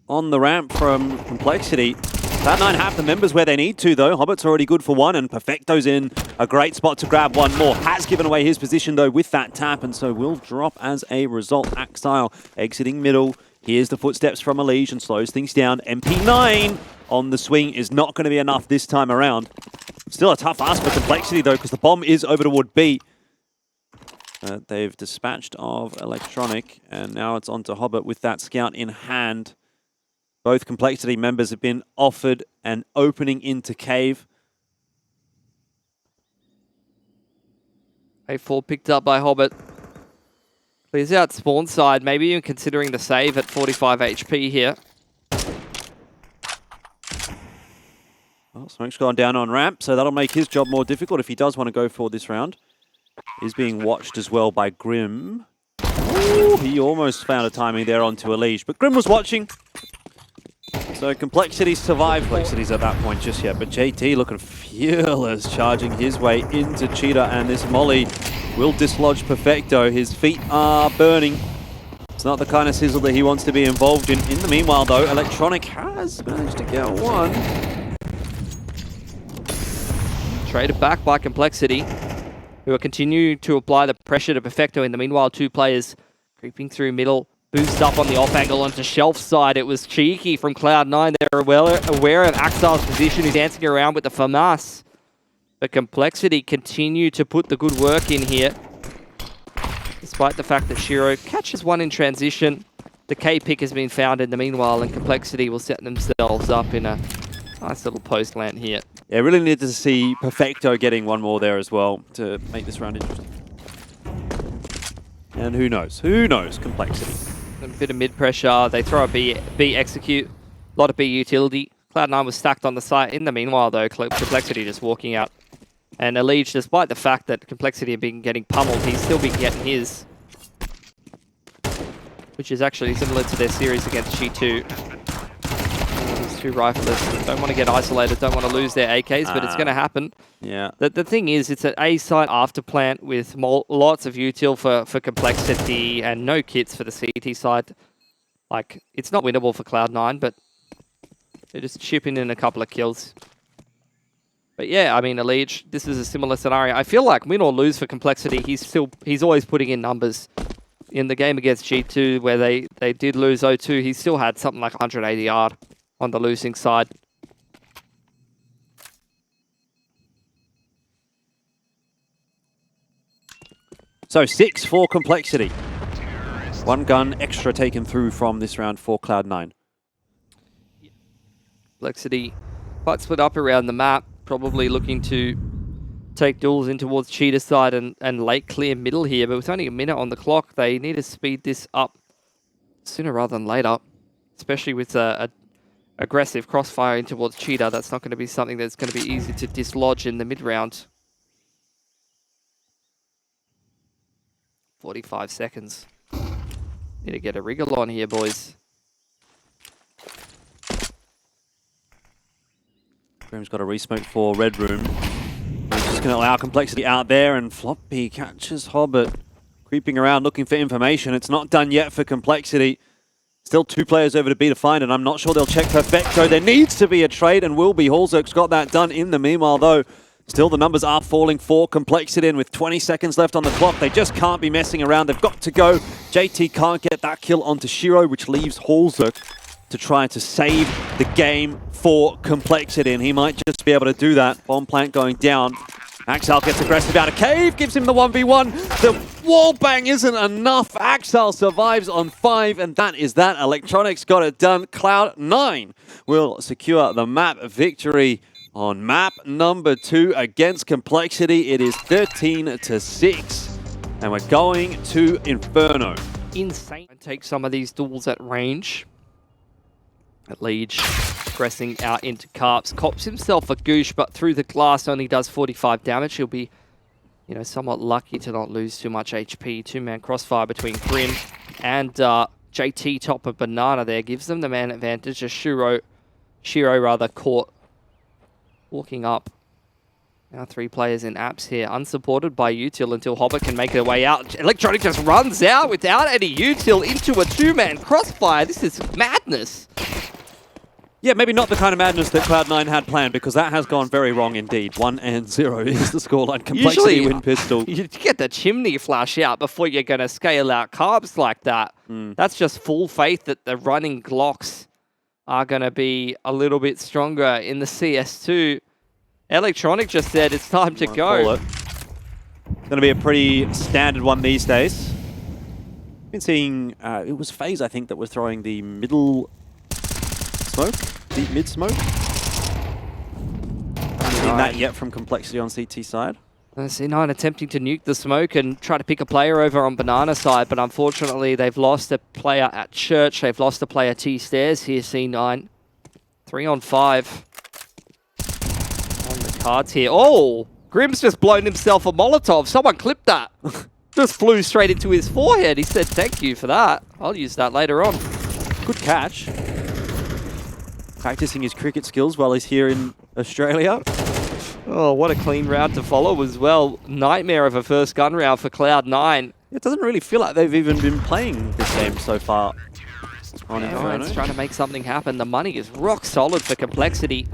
on the ramp from Complexity. Cloud9 have the members where they need to, though. Hobbit's already good for one, and Perfecto's in a great spot to grab one more. Has given away his position, though, with that tap, and so will drop as a result. Axile exiting middle. Here's the footsteps from Elige and slows things down. MP9 on the swing is not going to be enough this time around. Still a tough ask for Complexity, though, because the bomb is over toward B. They've dispatched of Electronic, and now it's on to Hobbit with that scout in hand. Both Complexity members have been offered an opening into cave. A4 picked up by Hobbit. Clears out spawn side, maybe even considering the save at 45 HP here. Well, Smoke's gone down on ramp, so that'll make his job more difficult if he does want to go for this round. He's being watched as well by Grim. Ooh, he almost found a timing there onto a leash, but Grim was watching. So Complexity survived. Complexity's at that point just yet, but JT looking fearless, charging his way into Cheetah, and this molly will dislodge Perfecto. His feet are burning. It's not the kind of sizzle that he wants to be involved in. In the meanwhile, though, Electronic has managed to get one. Traded back by Complexity, who will continue to apply the pressure to Perfecto. In the meanwhile, two players creeping through middle. Boost up on the off angle onto Shelf side. It was cheeky from Cloud9. They're well aware of Axel's position. He's dancing around with the FAMAS. But Complexity continue to put the good work in here. Despite the fact that Shiro catches one in transition. The K pick has been found in the meanwhile, and Complexity will set themselves up in a nice little post land here. Yeah, really needed to see Perfecto getting one more there as well to make this round interesting. And who knows? Who knows? Complexity. A bit of mid-pressure. They throw a B execute. A lot of B utility. Cloud9 was stacked on the site. In the meanwhile, though, Complexity just walking out. And Elige, despite the fact that Complexity have been getting pummeled, he's still been getting his. Which is actually similar to their series against G2. These two rifleists don't want to get isolated, don't want to lose their AKs, but it's going to happen. Yeah. The thing is, it's an A site after plant with lots of util for Complexity and no kits for the CT side. Like, it's not winnable for Cloud9, but they're just chipping in a couple of kills. But yeah, I mean, Elige, this is a similar scenario. I feel like win or lose for Complexity, he's always putting in numbers. In the game against G2, where they did lose 0-2, he still had something like 180 yard on the losing side. So 6 for Complexity. One gun extra taken through from this round for Cloud9. Complexity quite split up around the map, probably looking to take duels in towards Cheetah side and late clear middle here, but with only a minute on the clock, they need to speed this up sooner rather than later, especially with a aggressive crossfire in towards Cheetah. That's not going to be something that's going to be easy to dislodge in the mid-round. 45 seconds. Need to get a wriggle on here, boys. Grim's got a resmoke for Red Room. He's just going to allow Complexity out there, and Floppy catches Hobbit. Creeping around looking for information. It's not done yet for Complexity. Still 2 players over to B to find, and I'm not sure they'll check Perfecto. There needs to be a trade, and will be. Halzerk's got that done in the meanwhile, though. Still, the numbers are falling for Complexity, and with 20 seconds left on the clock, they just can't be messing around. They've got to go. JT can't get that kill onto Shiro, which leaves Halzerk to try to save the game for Complexity, and he might just be able to do that. Bomb plant going down. Axel gets aggressive out of cave, gives him the 1v1. The wall bang isn't enough. Axel survives on 5, and that is that. Electronics got it done. Cloud9 will secure the map victory on map number 2 against Complexity. It is 13-6, and we're going to Inferno. Insane. Take some of these duels at range. Elige pressing out into Carps. Cops himself a goosh, but through the glass only does 45 damage. He'll be, somewhat lucky to not lose too much HP. 2-man crossfire between Grim and JT top of Banana there. Gives them the man advantage. As Shiro caught walking up. Now 3 players in apps here, unsupported by util until Hobbit can make their way out. Electronic just runs out without any util into a 2-man crossfire. This is madness. Yeah, maybe not the kind of madness that Cloud9 had planned, because that has gone very wrong indeed. 1-0 is the scoreline. Complexity Usually, win pistol. You get the chimney flash out before you're going to scale out carbs like that. That's just full faith that the running Glocks are going to be a little bit stronger in the CS2. Electronic just said it's time to go. It's going to be a pretty standard one these days. Been seeing, it was FaZe, I think, that was throwing the middle smoke, deep mid smoke. Haven't seen that yet from Complexity on CT side. C9 attempting to nuke the smoke and try to pick a player over on banana side, but unfortunately they've lost a player at church. They've lost a player T-stairs here, C9. 3 on 5 on the cards here. Oh, Grim's just blown himself a Molotov. Someone clipped that. Just flew straight into his forehead. He said, thank you for that. I'll use that later on. Good catch. Practicing his cricket skills while he's here in Australia. Oh, what a clean round to follow as well. Nightmare of a first gun round for Cloud9. It doesn't really feel like they've even been playing this game so far. On It's trying to make something happen. The money is rock solid for Complexity.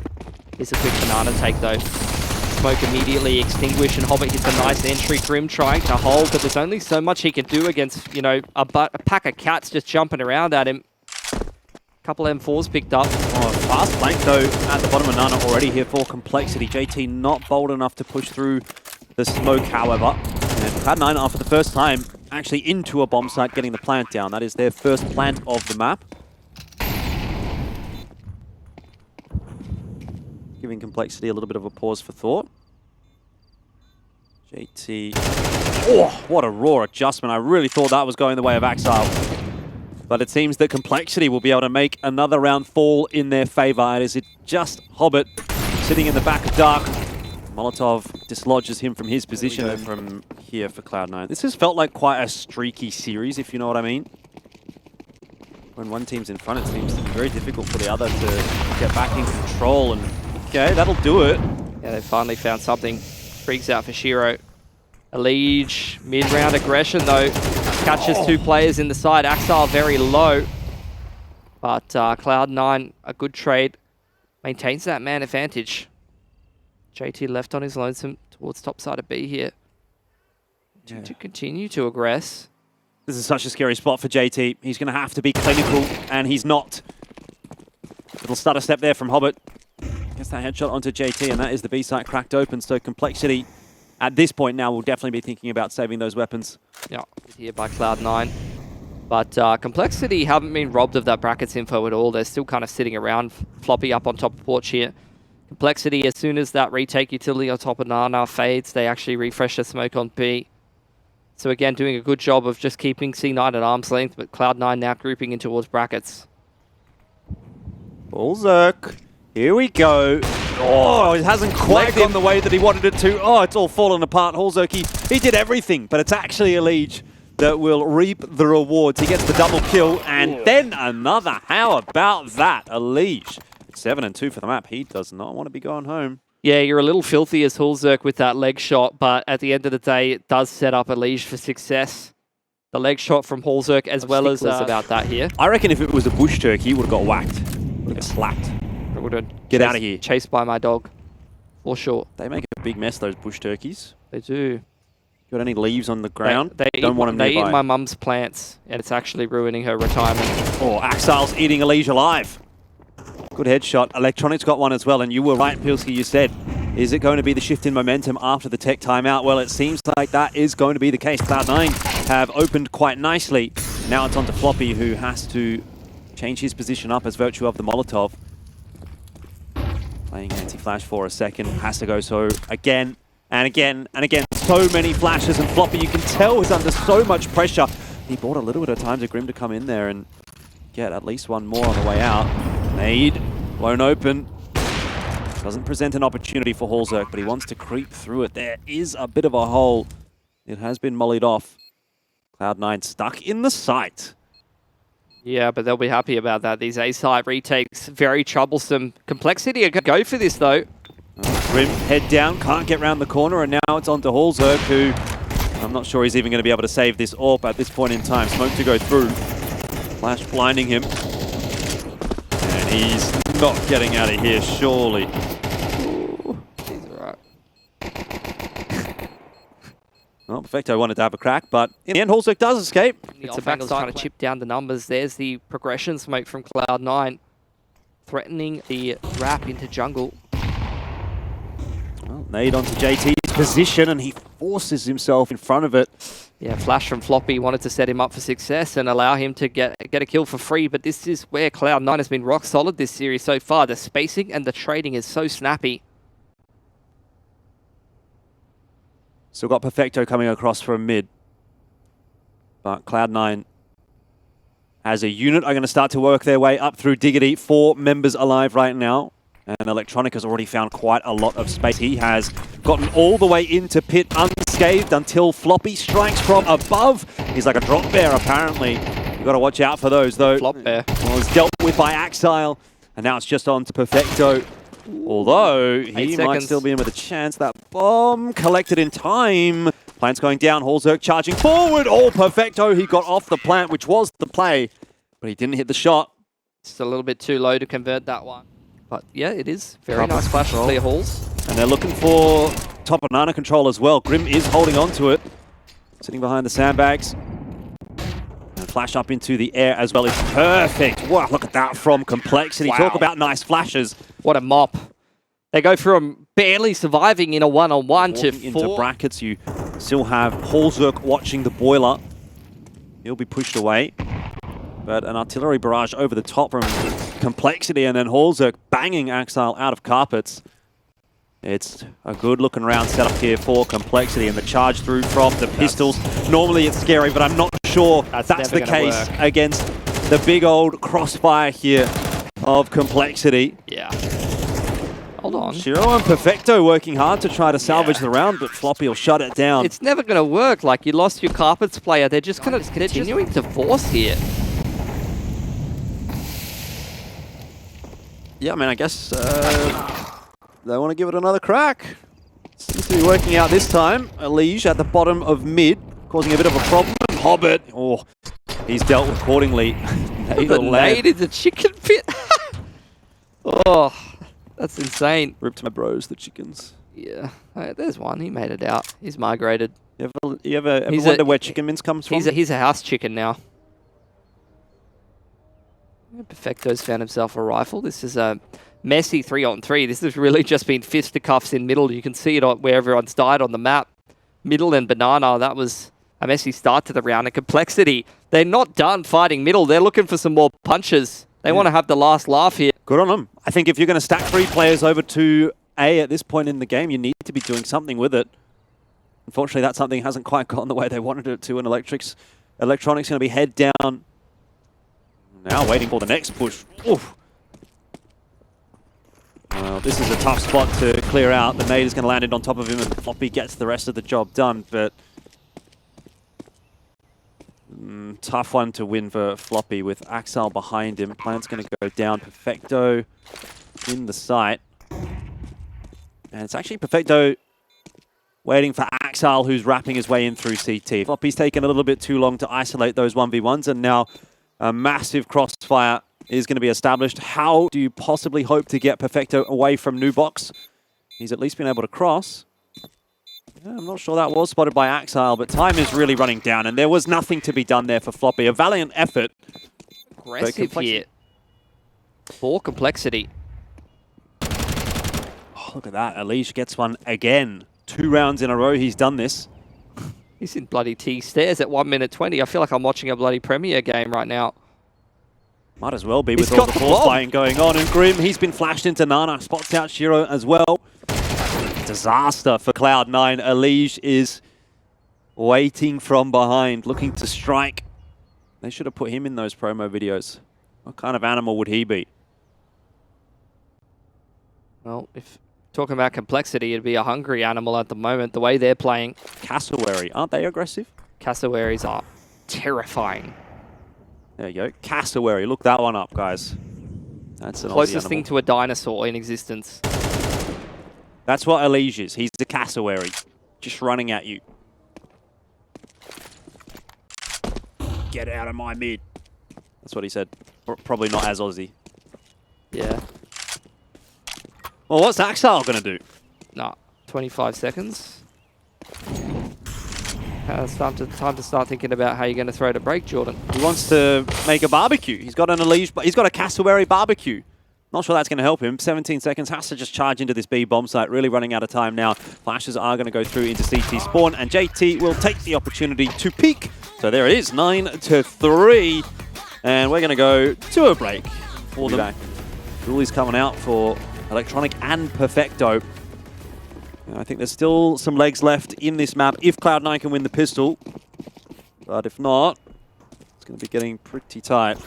Here's a quick banana take though. Smoke immediately extinguished and Hobbit hits a nice entry. Grim trying to hold, but there's only so much he can do against, you know, a pack of cats just jumping around at him. Couple M4s picked up. Oh, fast flank though at the bottom of Nana already here for Complexity. JT not bold enough to push through the smoke, however. And Cloud9 after the first time actually into a bomb site getting the plant down. That is their first plant of the map. Giving Complexity a little bit of a pause for thought. JT. Oh, what a raw adjustment. I really thought that was going the way of Axile. But it seems that Complexity will be able to make another round fall in their favor. It is just Hobbit sitting in the back of Dark. Molotov dislodges him from his position from here for Cloud9. This has felt like quite a streaky series, if you know what I mean. When one team's in front, it seems to be very difficult for the other to get back in control. And okay, that'll do it. Yeah, they finally found something. Freaks out for Shiro. Elige, mid-round aggression though. Catches two players in the side. Axile very low. But Cloud9, a good trade. Maintains that man advantage. JT left on his lonesome towards top side of B here. To continue to aggress. This is such a scary spot for JT. He's going to have to be clinical, and he's not. Little stutter step there from Hobbit. Gets that headshot onto JT, and that is the B site cracked open. So Complexity, at this point now, will definitely be thinking about saving those weapons. Yeah, here by Cloud9. But Complexity haven't been robbed of that brackets info at all. They're still kind of sitting around, floppy up on top of porch here. Complexity, as soon as that retake utility on top of Nana fades, they actually refresh the smoke on B. So again, doing a good job of just keeping C9 at arm's length, but Cloud9 now grouping in towards brackets. Bullzerk. Here we go. Oh, it hasn't quite gone the way that he wanted it to. Oh, it's all fallen apart. Holzerk, he did everything, but it's actually Elige that will reap the rewards. He gets the double kill, and then another. How about that? Elige, 7 and 2 for the map. He does not want to be going home. Yeah, you're a little filthy as Hulzerk with that leg shot, but at the end of the day, it does set up Elige for success. The leg shot from Hulzerk as well as about that here. I reckon if it was a bush turkey, he would have got whacked. Would have got slapped. Get out of here. Chased by my dog, for sure. They make a big mess, those bush turkeys. They do. Got any leaves on the ground? They don't want them nearby. They eat my mum's plants, and it's actually ruining her retirement. Oh, Axile's eating Elige alive. Good headshot. Electronics got one as well, and you were right, Pilsky, you said. Is it going to be the shift in momentum after the tech timeout? Well, it seems like that is going to be the case. Cloud9 have opened quite nicely. Now it's on to Floppy, who has to change his position up as virtue of the Molotov. Playing anti-flash for a second. Has to go so again and again and again. So many flashes, and Floppy, you can tell, is under so much pressure. He bought a little bit of time to Grim to come in there and get at least one more on the way out. Nade won't open. Doesn't present an opportunity for Hulzerk, but he wants to creep through it. There is a bit of a hole. It has been mollied off. Cloud9 stuck in the site. Yeah, but they'll be happy about that. These A-side retakes, very troublesome. Complexity are going to go for this, though. Grim, head down, can't get round the corner, and now it's on to Hulzerk, who I'm not sure he's even going to be able to save this AWP at this point in time. Smoke to go through. Flash blinding him. And he's not getting out of here, surely. Ooh, he's alright. Well, Perfecto wanted to have a crack, but in the end, Hulzerk does escape. It's a backside trying to chip down the numbers. There's the progression smoke from Cloud9, threatening the wrap into jungle. Well, nade onto JT's position, and he forces himself in front of it. Yeah, flash from Floppy wanted to set him up for success and allow him to get a kill for free, but this is where Cloud9 has been rock solid this series so far. The spacing and the trading is so snappy. Still got Perfecto coming across from mid. But Cloud9 as a unit are going to start to work their way up through Diggity. 4 members alive right now. And Electronic has already found quite a lot of space. He has gotten all the way into pit unscathed until Floppy strikes from above. He's like a drop bear, apparently. You've got to watch out for those, though. Flop bear. Well, it's dealt with by Axile. And now it's just on to Perfecto. Although he might still be in with a chance. That bomb collected in time. Plant's going down. Hallzerk charging forward. Oh, Perfecto. He got off the plant, which was the play. But he didn't hit the shot. Just a little bit too low to convert that one. But yeah, it is. Very nice flash to clear halls. And they're looking for top banana control as well. Grim is holding on to it. Sitting behind the sandbags. And flash up into the air as well. It's perfect. Wow, look at that from Complexity. Wow. Talk about nice flashes. What a mop. They go from barely surviving in a one-on-one to into 4. brackets. You still have Hallzerk watching the boiler. He'll be pushed away. But an artillery barrage over the top from Complexity, and then Hallzerk banging Axile out of carpets. It's a good looking round setup here for Complexity, and the charge through from the pistols. Normally it's scary, but I'm not sure that's the case against the big old crossfire here of Complexity. Yeah. Hold on. Shiro and Perfecto working hard to try to salvage the round, but Floppy will shut it down. It's never going to work. Like, you lost your carpets player. They're just kind of continuing to force here. Yeah, I mean, I guess they want to give it another crack. Seems to be working out this time. Elige at the bottom of mid, causing a bit of a problem. Hobbit, oh, he's dealt with accordingly. The nade is a chicken pit. Oh, that's insane. Ripped my bros, the chickens. Yeah, there's one. He made it out. He's migrated. You ever wonder where chicken mince comes from? He's a house chicken now. Perfecto's found himself a rifle. This is a messy 3-on-3. This has really just been fisticuffs in middle. You can see it where everyone's died on the map. Middle and banana, that was a messy start to the round. And Complexity, they're not done fighting middle. They're looking for some more punches. They want to have the last laugh here. Good on them. I think if you're going to stack 3 players over to A at this point in the game, you need to be doing something with it. Unfortunately, that something hasn't quite gone the way they wanted it to, and Electronic's going to be head down. Now waiting for the next push. Oof. Well, this is a tough spot to clear out. The nade is going to land it on top of him, and Floppy gets the rest of the job done, but tough one to win for Floppy with Axile behind him. Plant's going to go down. Perfecto in the sight. And it's actually Perfecto waiting for Axile, who's wrapping his way in through CT. Floppy's taken a little bit too long to isolate those 1v1s, and now a massive crossfire is going to be established. How do you possibly hope to get Perfecto away from Nubox? He's at least been able to cross. Yeah, I'm not sure that was spotted by Axile, but time is really running down, and there was nothing to be done there for Floppy. A valiant effort. Aggressive here. For Complexity. Oh, look at that. Elige gets one again. 2 rounds in a row he's done this. He's in bloody T stairs at 1:20. I feel like I'm watching a bloody Premier game right now. Might as well be with all the force buying going on. And Grim, he's been flashed into Nana. Spots out Shiro as well. Disaster for Cloud9. Elige is waiting from behind, looking to strike. They should have put him in those promo videos. What kind of animal would he be? Well, if talking about Complexity, it'd be a hungry animal at the moment, the way they're playing. Cassowary, aren't they aggressive? Cassowaries are terrifying. There you go. Cassowary. Look that one up, guys. That's an closest thing to a dinosaur in existence. That's what Elige is. He's the cassowary. Just running at you. Get out of my mid. That's what he said. Probably not as Aussie. Yeah. Well, what's Axile going to do? Nah, 25 seconds. It's time to start thinking about how you're going to throw to break, Jordan. He wants to make a barbecue. He's got an Elige, he's got a cassowary barbecue. Not sure that's going to help him. 17 seconds, has to just charge into this B bomb site. Really running out of time now. Flashes are going to go through into CT spawn, and JT will take the opportunity to peek. So there it is, 9-3. And we're going to go to a break for them. Dooley's coming out for Electronic and Perfecto. I think there's still some legs left in this map if Cloud9 can win the pistol. But if not, it's going to be getting pretty tight.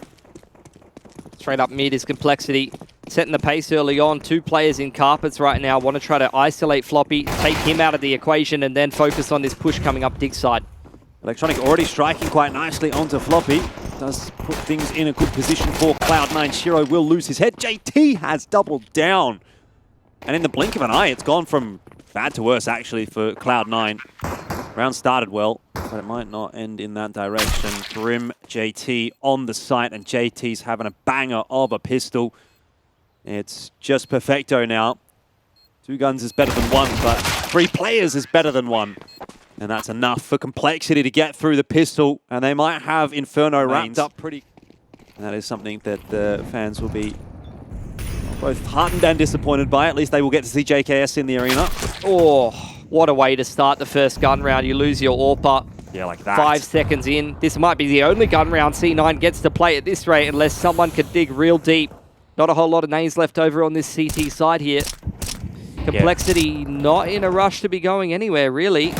Straight up mid is Complexity. Setting the pace early on. 2 players in carpets right now. Want to try to isolate Floppy, take him out of the equation, and then focus on this push coming up dig side. Electronic already striking quite nicely onto Floppy. Does put things in a good position for Cloud9. Shiro will lose his head. JT has doubled down. And in the blink of an eye, it's gone from bad to worse, actually, for Cloud9. Round started well, but it might not end in that direction. Grim JT on the site, and JT's having a banger of a pistol. It's just Perfecto now. 2 guns is better than 1, but 3 players is better than 1. And that's enough for Complexity to get through the pistol, and they might have Inferno wrapped up pretty. And that is something that the fans will be both heartened and disappointed by. At least they will get to see JKS in the arena. Oh, what a way to start the first gun round. You lose your AWPer. Yeah, like that. 5 seconds in. This might be the only gun round C9 gets to play at this rate unless someone could dig real deep. Not a whole lot of names left over on this CT side here. Complexity not in a rush to be going anywhere, really.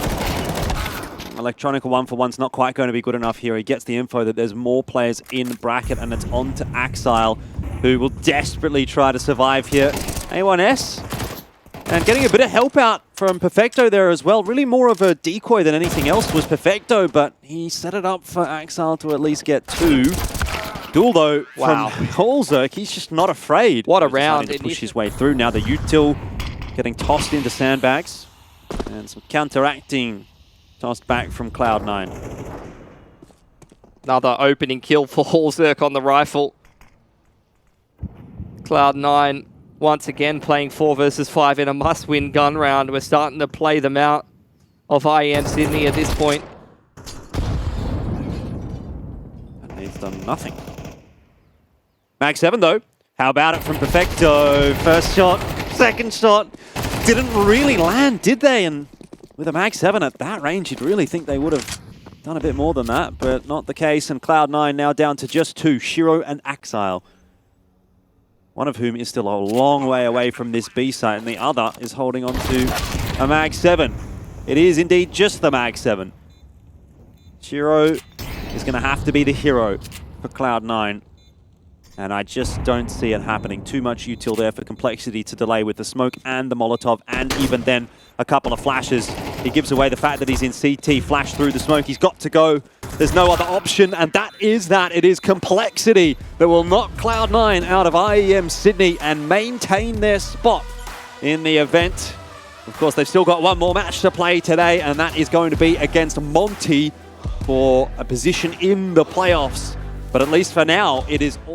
Electronic 1-for-1's not quite going to be good enough here. He gets the info that there's more players in bracket, and it's on to Axile, who will desperately try to survive here. A1S, and getting a bit of help out from Perfecto there as well. Really more of a decoy than anything else was Perfecto, but he set it up for Axile to at least get 2. Duel though from coldzera, he's just not afraid. What a round. To push his way through. Now the util getting tossed into sandbags, and some counteracting tossed back from Cloud9. Another opening kill for Hallzerk on the rifle. Cloud9 once again playing 4 versus 5 in a must-win gun round. We're starting to play them out of IEM Sydney at this point. And he's done nothing. Mag 7 though. How about it from Perfecto? First shot, second shot. Didn't really land, did they? And with a Mag 7 at that range, you'd really think they would have done a bit more than that, but not the case. And Cloud9 now down to just 2, Shiro and Axile. One of whom is still a long way away from this B site, and the other is holding on to a Mag 7. It is indeed just the Mag 7. Shiro is going to have to be the hero for Cloud9. And I just don't see it happening. Too much util there for Complexity to delay with the smoke and the Molotov, and even then a couple of flashes. He gives away the fact that he's in CT. Flash through the smoke. He's got to go. There's no other option, and that is that. It is Complexity that will knock Cloud9 out of IEM Sydney and maintain their spot in the event. Of course, they've still got one more match to play today, and that is going to be against Monte for a position in the playoffs. But at least for now, it is all...